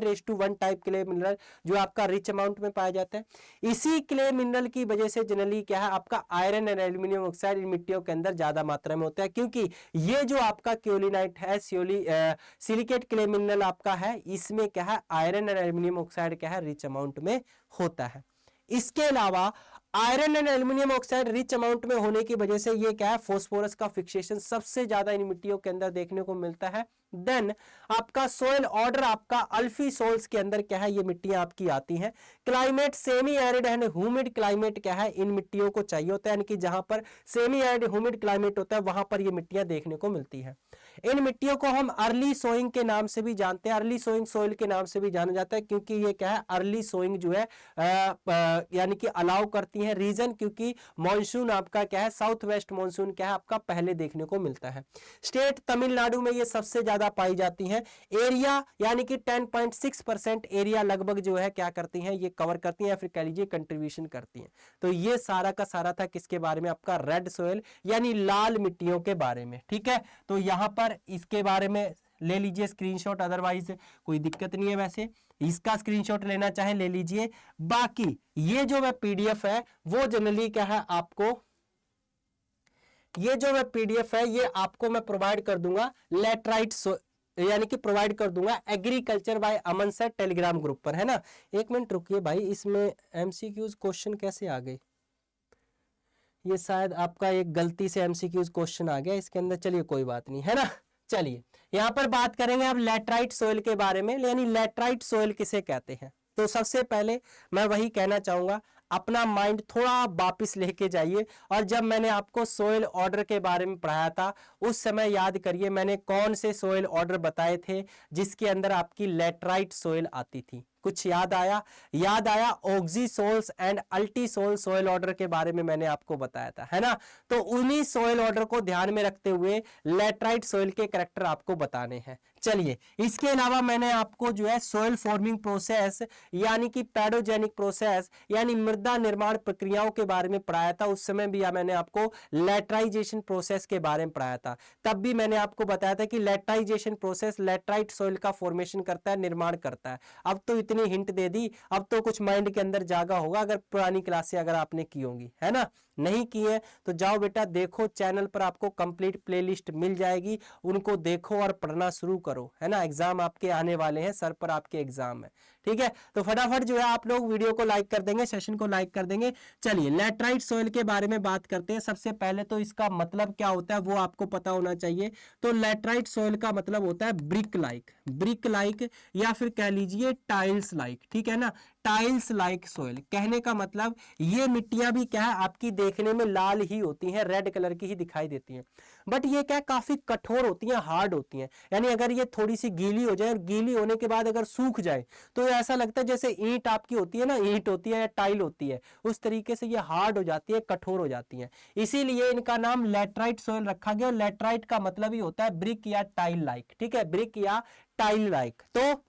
1:1 टाइप क्ले मिनरल जो आपका रिच अमाउंट में पाया जाता है। इसी क्ले मिनरल की वजह से जनरली क्या है आपका आयरन एंड एल्यूमिनियम ऑक्साइड इन मिट्टियों के अंदर ज्यादा मात्रा में होता है, क्योंकि ये जो आपका क्योलिनाइट है सिलिकेट क्ले मिनरल आपका है, इसमें क्या है आयरन एंड एल्यूमिनियम ऑक्साइड क्या है रिच अमाउंट में होता है। इसके अलावा iron and aluminium oxide rich amount में होने की वजह से ये क्या है फास्फोरस का फिक्सेशन सबसे ज्यादा इन मिट्टियों के अंदर देखने को मिलता है। देन आपका सोयल ऑर्डर आपका अल्फी सोल्स के अंदर क्या है ये मिट्टियां आपकी आती हैं। Climate semi arid and humid climate क्या है इन मिट्टियों को चाहिए होता है, यानी कि जहां पर सेमी एरिड ह्यूमिड क्लाइमेट होता है वहां पर ये मिट्टियां देखने को मिलती है। इन मिट्टियों को हम अर्ली सोइंग के नाम से भी जानते हैं, अर्ली सोइंग सोइल के नाम से भी जाना जाता है, क्योंकि ये क्या है अर्ली सोइंग जो है यानी कि अलाउ करती है। रीजन क्योंकि मॉनसून आपका क्या है साउथ वेस्ट मॉनसून क्या है आपका पहले देखने को मिलता है। स्टेट तमिलनाडु में ये सबसे ज्यादा पाई जाती हैं। एरिया यानी कि 10.6% एरिया लगभग जो है क्या करती हैं ये कवर करती हैं या फिर कह लीजिए कंट्रीब्यूशन करती हैं। तो ये सारा का सारा था किसके बारे में, आपका रेड सोयल यानी लाल मिट्टियों के बारे में। ठीक है, तो यहां पर इसके बारे में ले लीजिए स्क्रीनशॉट, अदरवाइज कोई दिक्कत नहीं है। वैसे इसका स्क्रीनशॉट लेना चाहे ले लीजिए। बाकी ये जो मैं पीडीएफ है वो जनरली क्या है आपको, ये जो मैं पीडीएफ है ये आपको मैं प्रोवाइड कर दूंगा लेटराइट यानी कि प्रोवाइड कर दूंगा agriculture by Aman sir Telegram group पर, है ना। एक मिनट रुकिए भाई, इसमें एमसीक्यूज क्वेश्चन कैसे आ गए, ये शायद आपका एक गलती से एमसीक्यूज क्वेश्चन आ गया इसके अंदर। चलिए कोई बात नहीं, है ना। चलिए यहां पर बात करेंगे अब लेटराइट सोइल के बारे में, यानी लेटराइट सोइल किसे कहते हैं। तो सबसे पहले मैं वही कहना चाहूंगा, अपना माइंड थोड़ा वापिस लेके जाइए और जब मैंने आपको सोइल ऑर्डर के बारे में पढ़ाया था उस समय याद करिए मैंने कौन से सोइल ऑर्डर बताए थे जिसके अंदर आपकी लेटराइट सोइल आती थी। कुछ याद आया? याद आया, ऑक्सीसोल्स एंड अल्टीसोल सोइल ऑर्डर के बारे में मैंने आपको बताया था, है ना। तो उन्हीं सोइल ऑर्डर को ध्यान में रखते हुए लेटराइट सोइल के कैरेक्टर आपको बताने हैं। चलिए इसके अलावा मैंने आपको जो है सोइल फॉर्मिंग प्रोसेस यानी कि पैडोजेनिक प्रोसेस यानी मृदा निर्माण प्रक्रियाओं के बारे में पढ़ाया था। उस समय भी मैंने आपको लेटराइजेशन प्रोसेस के बारे में पढ़ाया था। तब भी मैंने आपको बताया था कि लेटराइजेशन प्रोसेस लेटराइट सोइल का फॉर्मेशन करता है, निर्माण करता है। अब तो इतनी हिंट दे दी, अब तो कुछ माइंड के अंदर जागा होगा अगर पुरानी क्लासें अगर आपने की होंगी, है ना। नहीं की है तो जाओ बेटा देखो, चैनल पर आपको कंप्लीट प्लेलिस्ट मिल जाएगी, उनको देखो और पढ़ना शुरू करो, है ना। एग्जाम आपके आने वाले हैं, सर पर आपके एग्जाम है, ठीक है। तो फटाफट जो है आप लोग वीडियो को लाइक कर देंगे, सेशन को लाइक कर देंगे। चलिए लेटराइट सोइल के बारे में बात करते हैं। सबसे पहले तो इसका मतलब क्या होता है वो आपको पता होना चाहिए। तो लेटराइट सोइल का मतलब होता है ब्रिक लाइक या फिर कह लीजिए टाइल्स लाइक, ठीक है ना। टाइल्स लाइक सोइल कहने का मतलब ये मिट्टियां भी क्या है आपकी देखने में लाल ही होती हैं, रेड कलर की ही दिखाई देती हैं, बट ये क्या काफी कठोर होती हैं, हार्ड होती हैं। यानी अगर ये थोड़ी सी गीली हो जाए और गीली होने के बाद अगर सूख जाए तो ऐसा लगता है जैसे ईंट आपकी होती है ना, ईंट होती है या टाइल होती है, उस तरीके से ये हार्ड हो जाती है, कठोर हो जाती है। इसीलिए इनका नाम लेटराइट सोइल रखा गया। और लेटराइट का मतलब ही होता है ब्रिक या टाइल लाइक, ठीक है, ब्रिक या टाइल लाइक। तो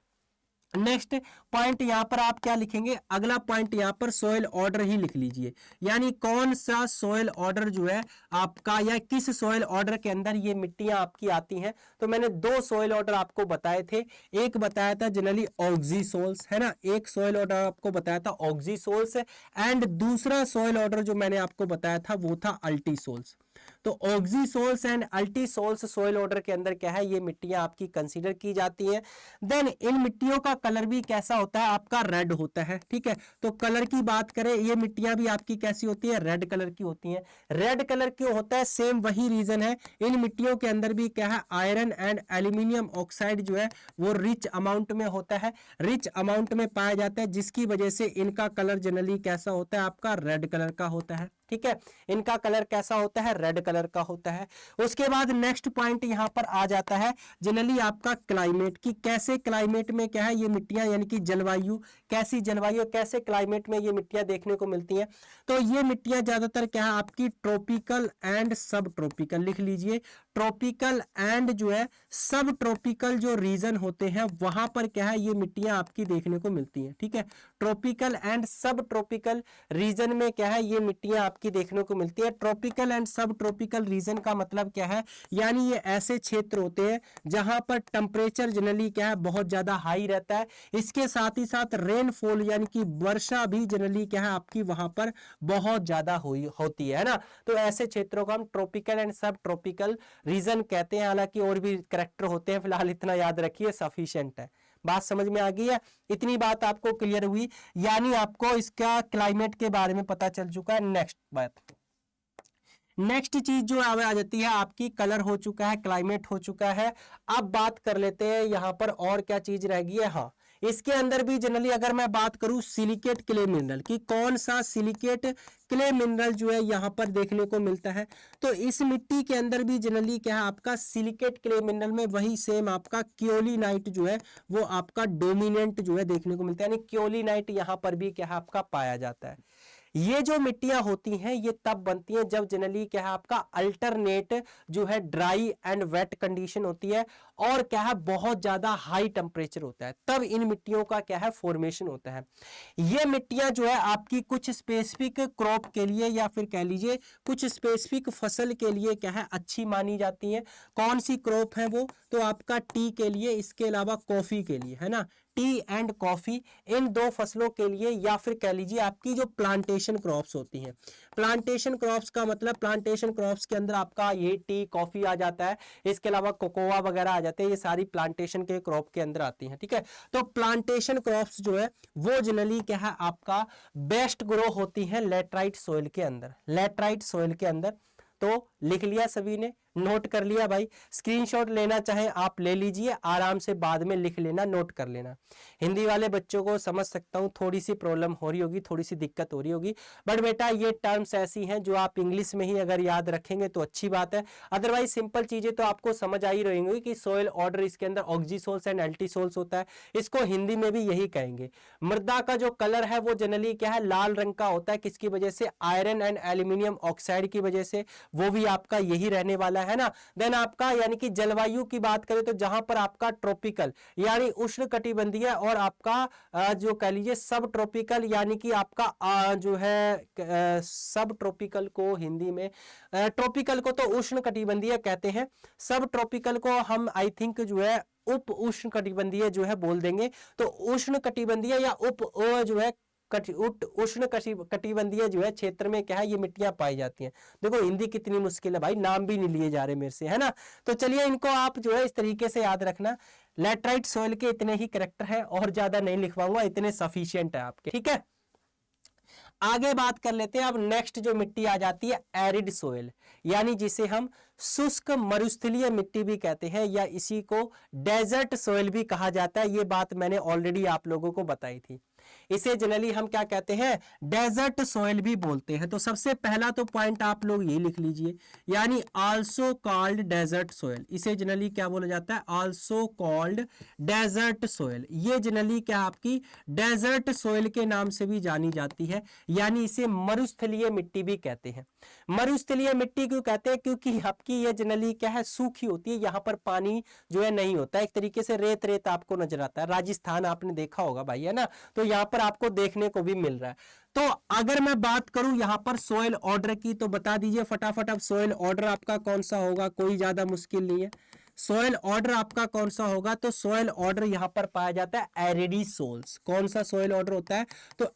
नेक्स्ट पॉइंट यहां पर आप क्या लिखेंगे, अगला पॉइंट यहां पर सोइल ऑर्डर ही लिख लीजिए। यानी कौन सा सोइल ऑर्डर जो है आपका या किस सोइल ऑर्डर के अंदर ये मिट्टियां आपकी आती हैं। तो मैंने दो सोइल ऑर्डर आपको बताए थे, एक बताया था जनरली ऑक्सीसोल्स, है ना, एक सोइल ऑर्डर आपको बताया था ऑक्सीसोल्स एंड दूसरा सोइल ऑर्डर जो मैंने आपको बताया था वो था अल्टीसोल्स। तो ऑक्सीसोल्स एंड अल्टीसोल्स सोइल ऑर्डर के अंदर क्या है ये मिट्टियां आपकी कंसीडर की जाती हैं। देन इन मिट्टियों का कलर भी कैसा होता है आपका, रेड होता है, ठीक है। तो कलर की बात करें ये मिट्टियां भी आपकी कैसी होती है, रेड कलर की होती हैं। रेड कलर क्यों होता है, सेम वही रीजन है, इन मिट्टियों के अंदर भी क्या है आयरन एंड एल्यूमिनियम ऑक्साइड जो है वो रिच अमाउंट में होता है, रिच अमाउंट में पाया जाता है, जिसकी वजह से इनका कलर जनरली कैसा होता है आपका, रेड कलर का होता है, ठीक है। इनका कलर कैसा होता है, रेड कलर का होता है। उसके बाद नेक्स्ट पॉइंट यहां पर आ जाता है जनरली आपका क्लाइमेट की, कैसे क्लाइमेट में क्या है ये मिट्टियां यानी कि जलवायु, कैसी जलवायु कैसे क्लाइमेट में ये मिट्टियां देखने को मिलती हैं। तो ये मिट्टियां ज्यादातर क्या है आपकी ट्रॉपिकल एंड सब ट्रॉपिकल, लिख लीजिए ट्रॉपिकल एंड जो है सब ट्रॉपिकल जो रीजन होते हैं वहां पर क्या है ये मिट्टियां आपकी देखने को मिलती हैं। ठीक है, ट्रॉपिकल एंड सब ट्रॉपिकल रीजन में क्या है ये मिट्टियां आपकी देखने को मिलती है। ट्रॉपिकल एंड सब ट्रॉपिकल रीजन का मतलब क्या है, यानी ये ऐसे क्षेत्र होते हैं जहां पर टेम्परेचर जनरली क्या है बहुत ज्यादा हाई रहता है। इसके साथ ही साथ रेनफॉल यानी कि वर्षा भी जनरली क्या है आपकी वहां पर बहुत ज्यादा होती है ना। तो ऐसे क्षेत्रों को हम ट्रॉपिकल एंड सब ट्रॉपिकल रीजन कहते हैं। हालांकि और भी कैरेक्टर होते हैं, फिलहाल इतना याद रखिए सफिशिएंट है। बात समझ में आ गई है? इतनी बात आपको क्लियर हुई, यानी आपको इसका क्लाइमेट के बारे में पता चल चुका है। नेक्स्ट बात, नेक्स्ट चीज जो आ जाती है आपकी, कलर हो चुका है, क्लाइमेट हो चुका है। अब बात कर लेते हैं यहां पर और क्या चीज रह गई है। हाँ, इसके अंदर भी जनरली अगर मैं बात करूं सिलिकेट क्ले मिनरल की, कौन सा सिलिकेट क्ले मिनरल जो है यहां पर देखने को मिलता है, तो इस मिट्टी के अंदर भी जनरली क्या है आपका सिलिकेट क्ले मिनरल में वही सेम आपका क्योलिनाइट जो है वो आपका डोमिनेंट जो है देखने को मिलता है, यानी क्योलिनाइट यहां पर भी क्या है आपका पाया जाता है। ये जो मिट्टियां होती हैं ये तब बनती हैं जब जनरली क्या है आपका अल्टरनेट जो है ड्राई एंड वेट कंडीशन होती है और क्या है बहुत ज्यादा हाई टेम्परेचर होता है, तब इन मिट्टियों का क्या है फॉर्मेशन होता है। ये मिट्टियां जो है आपकी कुछ स्पेसिफिक क्रॉप के लिए या फिर कह लीजिए कुछ स्पेसिफिक फसल के लिए क्या है अच्छी मानी जाती है। कौन सी क्रॉप है वो, तो आपका टी के लिए, इसके अलावा कॉफी के लिए, है ना, टी एंड कॉफी, इन दो फसलों के लिए, या फिर कह लीजिए आपकी जो प्लांटेशन क्रॉप्स होती हैं। प्लांटेशन क्रॉप्स का मतलब प्लांटेशन क्रॉप्स के अंदर आपका ये टी कॉफी आ जाता है, इसके अलावा कोकोआ वगैरह आ जाते हैं, ये सारी प्लांटेशन के क्रॉप के अंदर आती हैं। ठीक है, तो प्लांटेशन क्रॉप्स जो है वो जनरली क्या है आपका बेस्ट ग्रो होती है लैटराइट सॉइल के अंदर, लैटराइट सॉइल के अंदर। तो लिख लिया सभी ने, नोट कर लिया भाई, स्क्रीनशॉट लेना चाहे आप ले लीजिए, आराम से बाद में लिख लेना, नोट कर लेना। हिंदी वाले बच्चों को समझ सकता हूं थोड़ी सी प्रॉब्लम हो रही होगी, थोड़ी सी दिक्कत हो रही होगी, बट बेटा ये टर्म्स ऐसी हैं जो आप इंग्लिश में ही अगर याद रखेंगे तो अच्छी बात है। अदरवाइज सिंपल चीजें तो आपको समझ आ ही रही होंगी कि सोइल ऑर्डर इसके अंदर ऑक्सीसोल्स एंड एल्टीसोल्स होता है, इसको हिंदी में भी यही कहेंगे। मृदा का जो कलर है वो जनरली क्या है लाल रंग का होता है, किसकी वजह से, आयरन एंड एल्यूमिनियम ऑक्साइड की वजह से, वो भी आपका यही रहने वाला है ना। देन आपका यानी कि जलवायु की बात करें तो जहां पर आपका ट्रॉपिकल यानी उष्ण कटिबंधीय और आपका जो कह लीजिए सब ट्रॉपिकल यानी कि आपका जो है सब ट्रॉपिकल को हिंदी में, ट्रॉपिकल को तो उष्ण कटिबंधीय कहते हैं, सब ट्रॉपिकल को हम आई थिंक जो है उप उष्ण कटिबंधीय जो है बोल देंगे। तो उष्ण कटिबंधीय या उप जो है उष्ण कटिबंधीय जो है क्षेत्र में क्या है ये मिट्टियां पाई जाती हैं। देखो हिंदी कितनी मुश्किल है भाई, नाम भी नहीं लिए जा रहे मेरे से, है ना। तो चलिए इनको आप जो है इस तरीके से याद रखना। लैटराइट सॉइल के इतने ही कैरेक्टर है और ज्यादा नहीं लिखवाऊंगा, इतने सफिशिएंट है आपके, ठीक है। आगे बात कर लेते हैं। अब नेक्स्ट जो मिट्टी आ जाती है एरिड सोइल, यानी जिसे हम शुष्क मरुस्थलीय मिट्टी भी कहते हैं या इसी को डेजर्ट सोइल भी कहा जाता है। ये बात मैंने ऑलरेडी आप लोगों को बताई थी। इसे जनरली हम क्या कहते हैं, डेजर्ट सोइल भी बोलते हैं। तो सबसे पहला तो पॉइंट आप लोग ये लिख लीजिए, यानी आल्सो कॉल्ड डेजर्ट सोइल, इसे जनरली क्या बोला जाता है, आल्सो कॉल्ड डेजर्ट सोइल। ये जनरली क्या आपकी डेजर्ट सोइल के नाम से भी जानी जाती है, यानी इसे मरुस्थलीय मिट्टी भी कहते हैं। मरुस्थलीय मिट्टी क्यों कहते हैं, क्योंकि आपकी ये जनरली क्या है सूखी होती है, यहाँ पर पानी जो है नहीं होता, एक तरीके से रेत रेत आपको नजर आता है। राजस्थान आपने देखा होगा भाई, है ना, तो यहाँ पर आपको देखने को भी मिल रहा है। तो अगर मैं बात करूं यहाँ पर सोइल ऑर्डर की, तो बता दीजिए फटाफट। अब सोइल ऑर्डर आपका कौन सा होगा, कोई ज्यादा मुश्किल नहीं है। सोइल ऑर्डर आपका कौन सा होगा, तो सोइल ऑर्डर यहां पर पाया जाता है एरिडीसोल्स। कौन सा सोइल ऑर्डर होता है, तो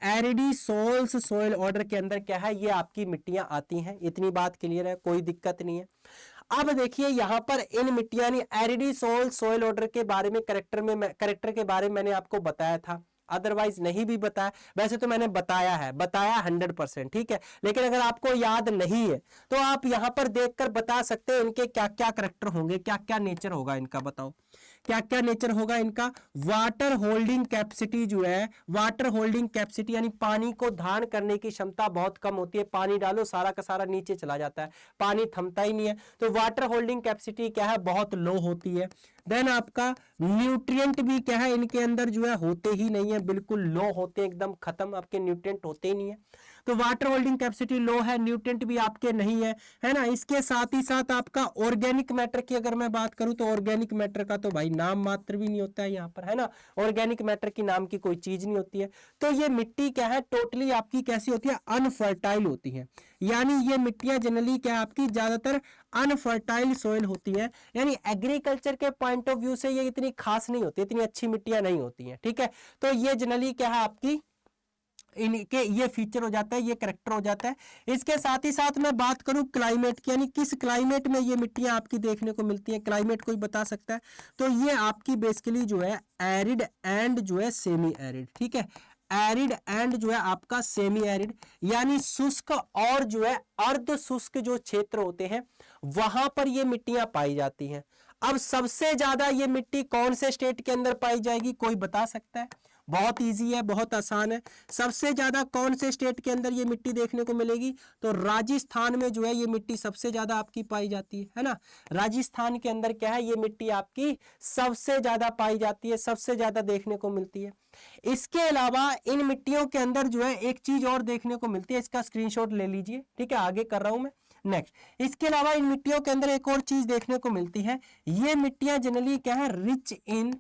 एरिडीसोल्स सोइल ऑर्डर के अंदर क्या है ये आपकी मिट्टियां आती हैं। इतनी बात क्लियर है, कोई दिक्कत नहीं है। अब देखिए यहां पर इन मिट्टियां एरिडीसोल सोइल ऑर्डर के बारे में कैरेक्टर के बारे में मैंने आपको बताया था, अदरवाइज नहीं भी बताया। वैसे तो मैंने बताया 100%, ठीक है, लेकिन अगर आपको याद नहीं है तो आप यहां पर देखकर बता सकते हैं इनके क्या क्या कैरेक्टर होंगे, क्या क्या नेचर होगा इनका। बताओ क्या क्या नेचर होगा इनका। वाटर होल्डिंग कैपेसिटी जो है, वाटर होल्डिंग कैपेसिटी यानी पानी को धारण करने की क्षमता बहुत कम होती है। पानी डालो सारा का सारा नीचे चला जाता है, पानी थमता ही नहीं है। तो वाटर होल्डिंग कैपेसिटी क्या है, बहुत लो होती है। देन आपका न्यूट्रिएंट भी क्या है इनके अंदर जो है होते ही नहीं है, बिल्कुल लो होते हैं, एकदम खत्म, आपके न्यूट्रिएंट होते ही नहीं है। तो वाटर होल्डिंग कैपेसिटी लो है, न्यूट्रिएंट भी आपके नहीं है ना। इसके साथ ही साथ आपका ऑर्गेनिक मैटर की अगर मैं बात करूं तो ऑर्गेनिक मैटर का तो भाई नाम मात्र भी नहीं होता है यहाँ पर, है ना। ऑर्गेनिक मैटर की नाम की कोई चीज नहीं होती है। तो ये मिट्टी क्या है टोटली आपकी कैसी होती है, अनफर्टाइल होती है। यानी ये मिट्टियां जनरली क्या आपकी ज्यादातर अनफर्टाइल सोइल होती है, यानी एग्रीकल्चर के पॉइंट ऑफ व्यू से ये इतनी खास नहीं होती, इतनी अच्छी मिट्टियां नहीं होती हैं, ठीक है। तो ये जनरली क्या है आपकी इनके ये फीचर हो जाता है, ये करेक्टर हो जाता है। इसके साथ ही साथ मैं बात करूं क्लाइमेट की, यानी किस क्लाइमेट में ये मिट्टियां आपकी देखने को मिलती हैं, क्लाइमेट कोई बता सकता है। तो ये आपकी बेसिकली जो है एरिड एंड जो है सेमी एरिड, ठीक है। एरिड एंड जो है आपका सेमी एरिड, यानी शुष्क और जो है अर्ध शुष्क जो क्षेत्र होते हैं वहां पर ये मिट्टियां पाई जाती हैं। अब सबसे ज्यादा ये मिट्टी कौन से स्टेट के अंदर पाई जाएगी, कोई बता सकता है। बहुत इजी है, बहुत आसान है। सबसे ज्यादा कौन से स्टेट के अंदर ये मिट्टी देखने को मिलेगी, तो राजस्थान में जो है ये मिट्टी सबसे ज्यादा आपकी पाई जाती है ना। राजस्थान के अंदर क्या है, ये मिट्टी आपकी सबसे ज्यादा पाई जाती है, सबसे ज्यादा देखने को मिलती है। इसके अलावा इन मिट्टियों के अंदर जो है एक चीज और देखने को मिलती है, इसका स्क्रीनशॉट ले लीजिए, ठीक है, आगे कर रहा हूं मैं। नेक्स्ट, इसके अलावा इन मिट्टियों के अंदर एक और चीज देखने को मिलती है, ये मिट्टियां जनरली क्या है, रिच इन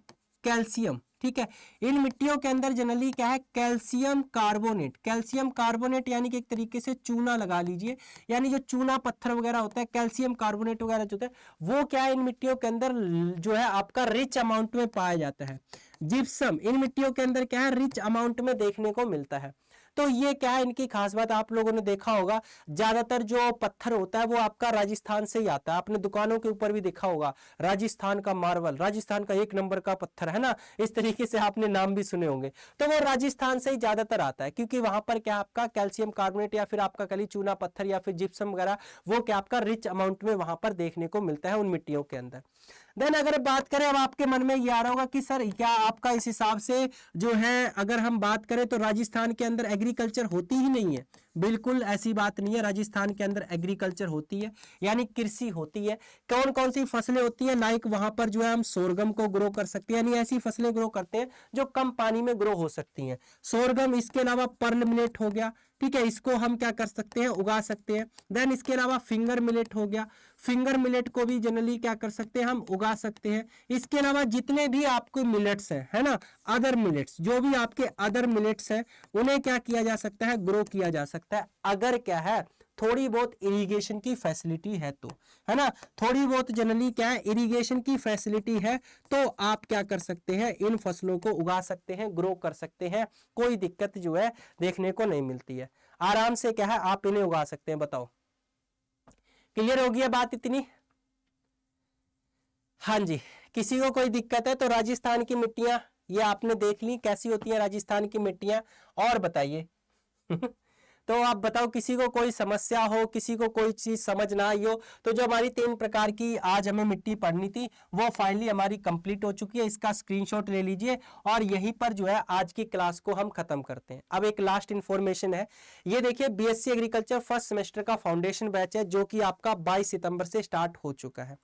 कैल्शियम, ठीक है। इन मिट्टियों के अंदर जनरली क्या है, कैल्शियम कार्बोनेट, कैल्शियम कार्बोनेट यानी कि एक तरीके से चूना लगा लीजिए, यानी जो चूना पत्थर वगैरह होता है, कैल्शियम कार्बोनेट वगैरह जो होता है वो क्या है इन मिट्टियों के अंदर जो है आपका रिच अमाउंट में पाया जाता है। जिप्सम इन मिट्टियों के अंदर क्या है, रिच अमाउंट में देखने को मिलता है। तो ये क्या है इनकी खास बात, आप लोगों ने देखा होगा ज्यादातर जो पत्थर होता है वो आपका राजस्थान से ही आता है। आपने दुकानों के ऊपर भी देखा होगा राजस्थान का मार्बल, राजस्थान का 1 नंबर का पत्थर, है ना, इस तरीके से आपने नाम भी सुने होंगे। तो वो राजस्थान से ही ज्यादातर आता है, क्योंकि वहां पर क्या आपका कैल्शियम कार्बोनेट या फिर आपका कली चूना पत्थर या फिर जिप्सम वगैरह वो क्या आपका रिच अमाउंट में वहां पर देखने को मिलता है उन मिट्टियों के अंदर। देन अगर बात करें, अब आपके मन में ये आ रहा होगा कि सर क्या आपका इस हिसाब से जो है अगर हम बात करें तो राजस्थान के अंदर एग्रीकल्चर होती ही नहीं है। बिल्कुल ऐसी बात नहीं है, राजस्थान के अंदर एग्रीकल्चर होती है, यानी कृषि होती है। कौन कौन सी फसलें होती है, लाइक वहां पर जो है हम सोरगम को ग्रो कर सकते हैं, यानी ऐसी फसलें ग्रो करते हैं जो कम पानी में ग्रो हो सकती हैं, सोरगम। इसके अलावा पर्ल मिलेट हो गया, ठीक है, इसको हम क्या कर सकते हैं, उगा सकते हैं। देन इसके अलावा फिंगर मिलेट हो गया, फिंगर मिलेट को भी जनरली क्या कर सकते हैं, हम उगा सकते हैं। इसके अलावा जितने भी आपके मिलेट्स हैं, है ना, अदर मिलेट्स, जो भी आपके अदर मिलेट्स हैं उन्हें क्या किया जा सकता है, ग्रो किया जा सकता है, अगर क्या है थोड़ी बहुत इरिगेशन की फैसिलिटी है तो, है ना। थोड़ी बहुत जनरली क्या है इरिगेशन की फैसिलिटी है तो आप क्या कर सकते हैं, इन फसलों को उगा सकते हैं, ग्रो कर सकते हैं, कोई दिक्कत जो है देखने को नहीं मिलती है, आराम से क्या है आप इन्हें उगा सकते हैं। बताओ क्लियर हो गई बात इतनी? हाँ जी, किसी को कोई दिक्कत है तो राजस्थान की मिट्टियां ये आपने देख ली कैसी होती हैं राजस्थान की मिट्टियां, और बताइए तो आप बताओ किसी को कोई समस्या हो, किसी को कोई चीज समझ ना आई हो, तो जो हमारी 3 प्रकार की आज हमें मिट्टी पढ़नी थी वो फाइनली हमारी कंप्लीट हो चुकी है। इसका स्क्रीनशॉट ले लीजिए और यहीं पर जो है आज की क्लास को हम खत्म करते हैं। अब एक लास्ट इंफॉर्मेशन है, ये देखिए बीएससी एग्रीकल्चर फर्स्ट सेमेस्टर का फाउंडेशन बैच है जो कि आपका 22 सितंबर से स्टार्ट हो चुका है।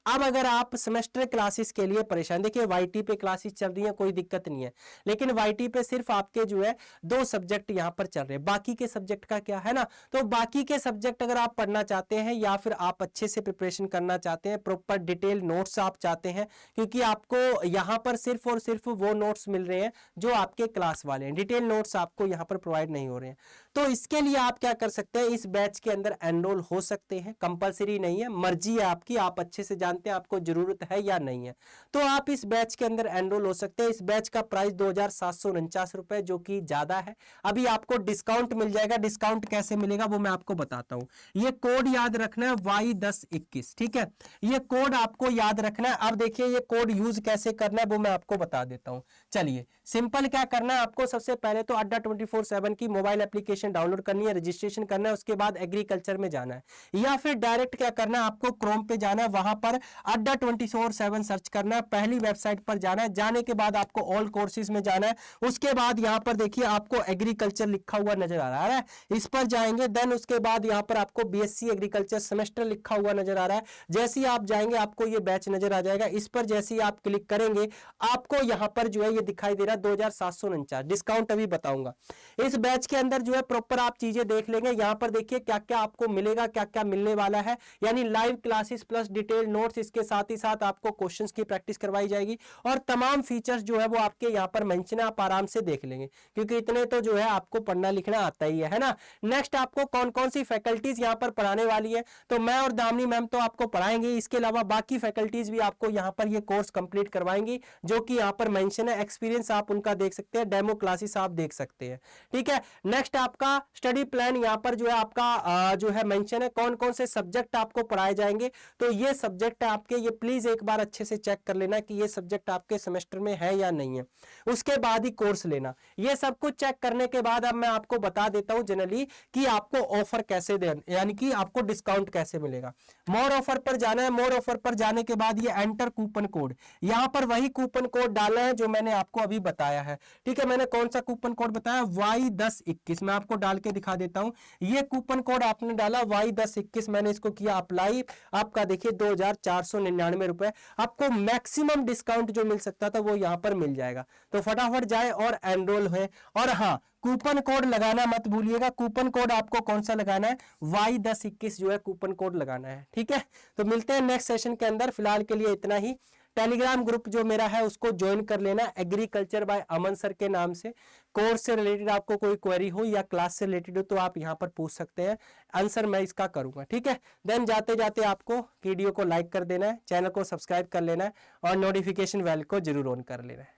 अब अगर आप सेमेस्टर क्लासेस के लिए परेशान, देखिए वाईटी पे क्लासेस चल रही हैं, कोई दिक्कत नहीं है, लेकिन वाईटी पे सिर्फ आपके जो है 2 सब्जेक्ट यहाँ पर चल रहे हैं, बाकी के सब्जेक्ट का क्या है ना। तो बाकी के सब्जेक्ट अगर आप पढ़ना चाहते हैं या फिर आप अच्छे से प्रिपरेशन करना चाहते हैं, प्रॉपर डिटेल नोट्स आप चाहते हैं, क्योंकि आपको यहाँ पर सिर्फ और सिर्फ वो नोट्स मिल रहे हैं जो आपके क्लास वाले हैं, डिटेल नोट्स आपको यहाँ पर प्रोवाइड नहीं हो रहे हैं। तो इसके लिए आप क्या कर सकते हैं, इस बैच के अंदर एनरोल हो सकते हैं, कंपलसरी नहीं है, मर्जी है आपकी, आप अच्छे से जानते हैं आपको जरूरत है या नहीं है, तो आप इस बैच के अंदर एनरोल हो सकते हैं। इस बैच का प्राइस 2749 रुपए जो कि ज्यादा है। अभी आपको डिस्काउंट मिल जाएगा, डिस्काउंट कैसे मिलेगा वो मैं आपको बताता हूं। ये कोड याद रखना है Y1021, ठीक है, ये कोड आपको याद रखना है। अब देखिए ये कोड यूज कैसे करना है वो मैं आपको बता देता हूं। चलिए सिंपल क्या करना है आपको, सबसे पहले तो अड्डा 24/7 की मोबाइल एप्लीकेशन डाउनलोड करनी है, रजिस्ट्रेशन करना है, उसके बाद एग्रीकल्चर में जाना है, या फिर डायरेक्ट क्या करना है आपको क्रोम पे जाना है, वहां पर अड्डा 24/7 सर्च करना है, पहली वेबसाइट पर जाना है, जाने के बाद आपको ऑल कोर्सेज में जाना है, उसके बाद यहां पर देखिए आपको एग्रीकल्चर लिखा हुआ नजर आ रहा है, इस पर जाएंगे, देन उसके बाद यहां पर आपको बीएससी एग्रीकल्चर सेमेस्टर लिखा हुआ नजर आ रहा है, जैसे ही आप जाएंगे आपको ये बैच नजर आ जाएगा, इस पर जैसे ही आप क्लिक करेंगे आपको यहां पर जो है ये दिखाई दे रहा है 2749 डिस्काउंट अभी बताऊंगा। इस बैच के अंदर जो है प्रॉपर आप चीजें देख लेंगे, यहां पर देखिए क्या क्या आपको मिलेगा, क्या क्या मिलने वाला है, यानी live classes plus detail notes, इसके साथ ही साथ आपको क्वेश्चंस की प्रैक्टिस करवाई जाएगी और तमाम फीचर्स जो है वो आपके यहां पर मेंशन है, आप आराम से देख लेंगे क्योंकि इतने तो जो है आपको पढ़ना लिखना आता ही है ना। नेक्स्ट आपको कौन कौन सी फैकल्टीज यहां पर पढ़ाने वाली है, तो मैं और दामिनी मैम तो आपको पढ़ाएंगे, इसके अलावा बाकी फैकल्टीज भी आपको यहां पर ये कोर्स कंप्लीट करवाएंगी, जो कि यहां पर मेंशन है, एक्सपीरियंस आप उनका देख सकते हैं, डेमो क्लासेस आप देख सकते हैं, ठीक है। नेक्स्ट आपका स्टडी प्लान यहां पर जो है आपका जो है मेंशन है, कौन कौन से सब्जेक्ट आपको पढ़ाए जाएंगे, तो ये सब्जेक्ट है आपके, ये प्लीज एक बार अच्छे से चेक कर लेना कि ये सब्जेक्ट आपके सेमेस्टर में है या नहीं है, उसके बाद ही कोर्स लेना। ये सब कुछ चेक करने के बाद अब मैं आपको बता देता हूं जनरली कि आपको ऑफर कैसे देना, यानी कि आपको डिस्काउंट कैसे मिलेगा। मोर ऑफर पर जाना है, मोर ऑफर पर जाने के बाद ये एंटर कूपन कोड, यहां पर वही कूपन कोड डालना है जो मैंने आपको अभी बताया है, ठीक है। मैंने कौन सा कूपन कोड बताया, Y1021, मैं आपको डाल के दिखा देता हूं। ये कूपन कोड आपने डाला Y1021, मैंने इसको किया अप्लाई, आपका देखिए 2499 रुपए आपको मैक्सिमम डिस्काउंट जो मिल सकता था वो यहां पर मिल जाएगा, तो फटाफट जाए और एनरोल है। और हाँ, कूपन कोड लगाना मत भूलिएगा, कूपन कोड आपको कौन सा लगाना है, Y1021 जो है कूपन कोड लगाना है, ठीक है। तो मिलते हैं नेक्स्ट सेशन के अंदर, फिलहाल के लिए इतना ही। टेलीग्राम ग्रुप जो मेरा है उसको ज्वाइन कर लेना, एग्रीकल्चर बाय अमन सर के नाम से। कोर्स से रिलेटेड आपको कोई क्वेरी हो या क्लास से रिलेटेड हो तो आप यहाँ पर पूछ सकते हैं, आंसर मैं इसका करूंगा, ठीक है। देन जाते जाते आपको वीडियो को लाइक कर देना है, चैनल को सब्सक्राइब कर लेना है और नोटिफिकेशन बेल को जरूर ऑन कर लेना है।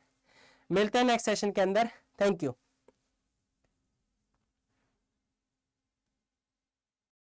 मिलते हैं नेक्स्ट सेशन के अंदर, थैंक यू।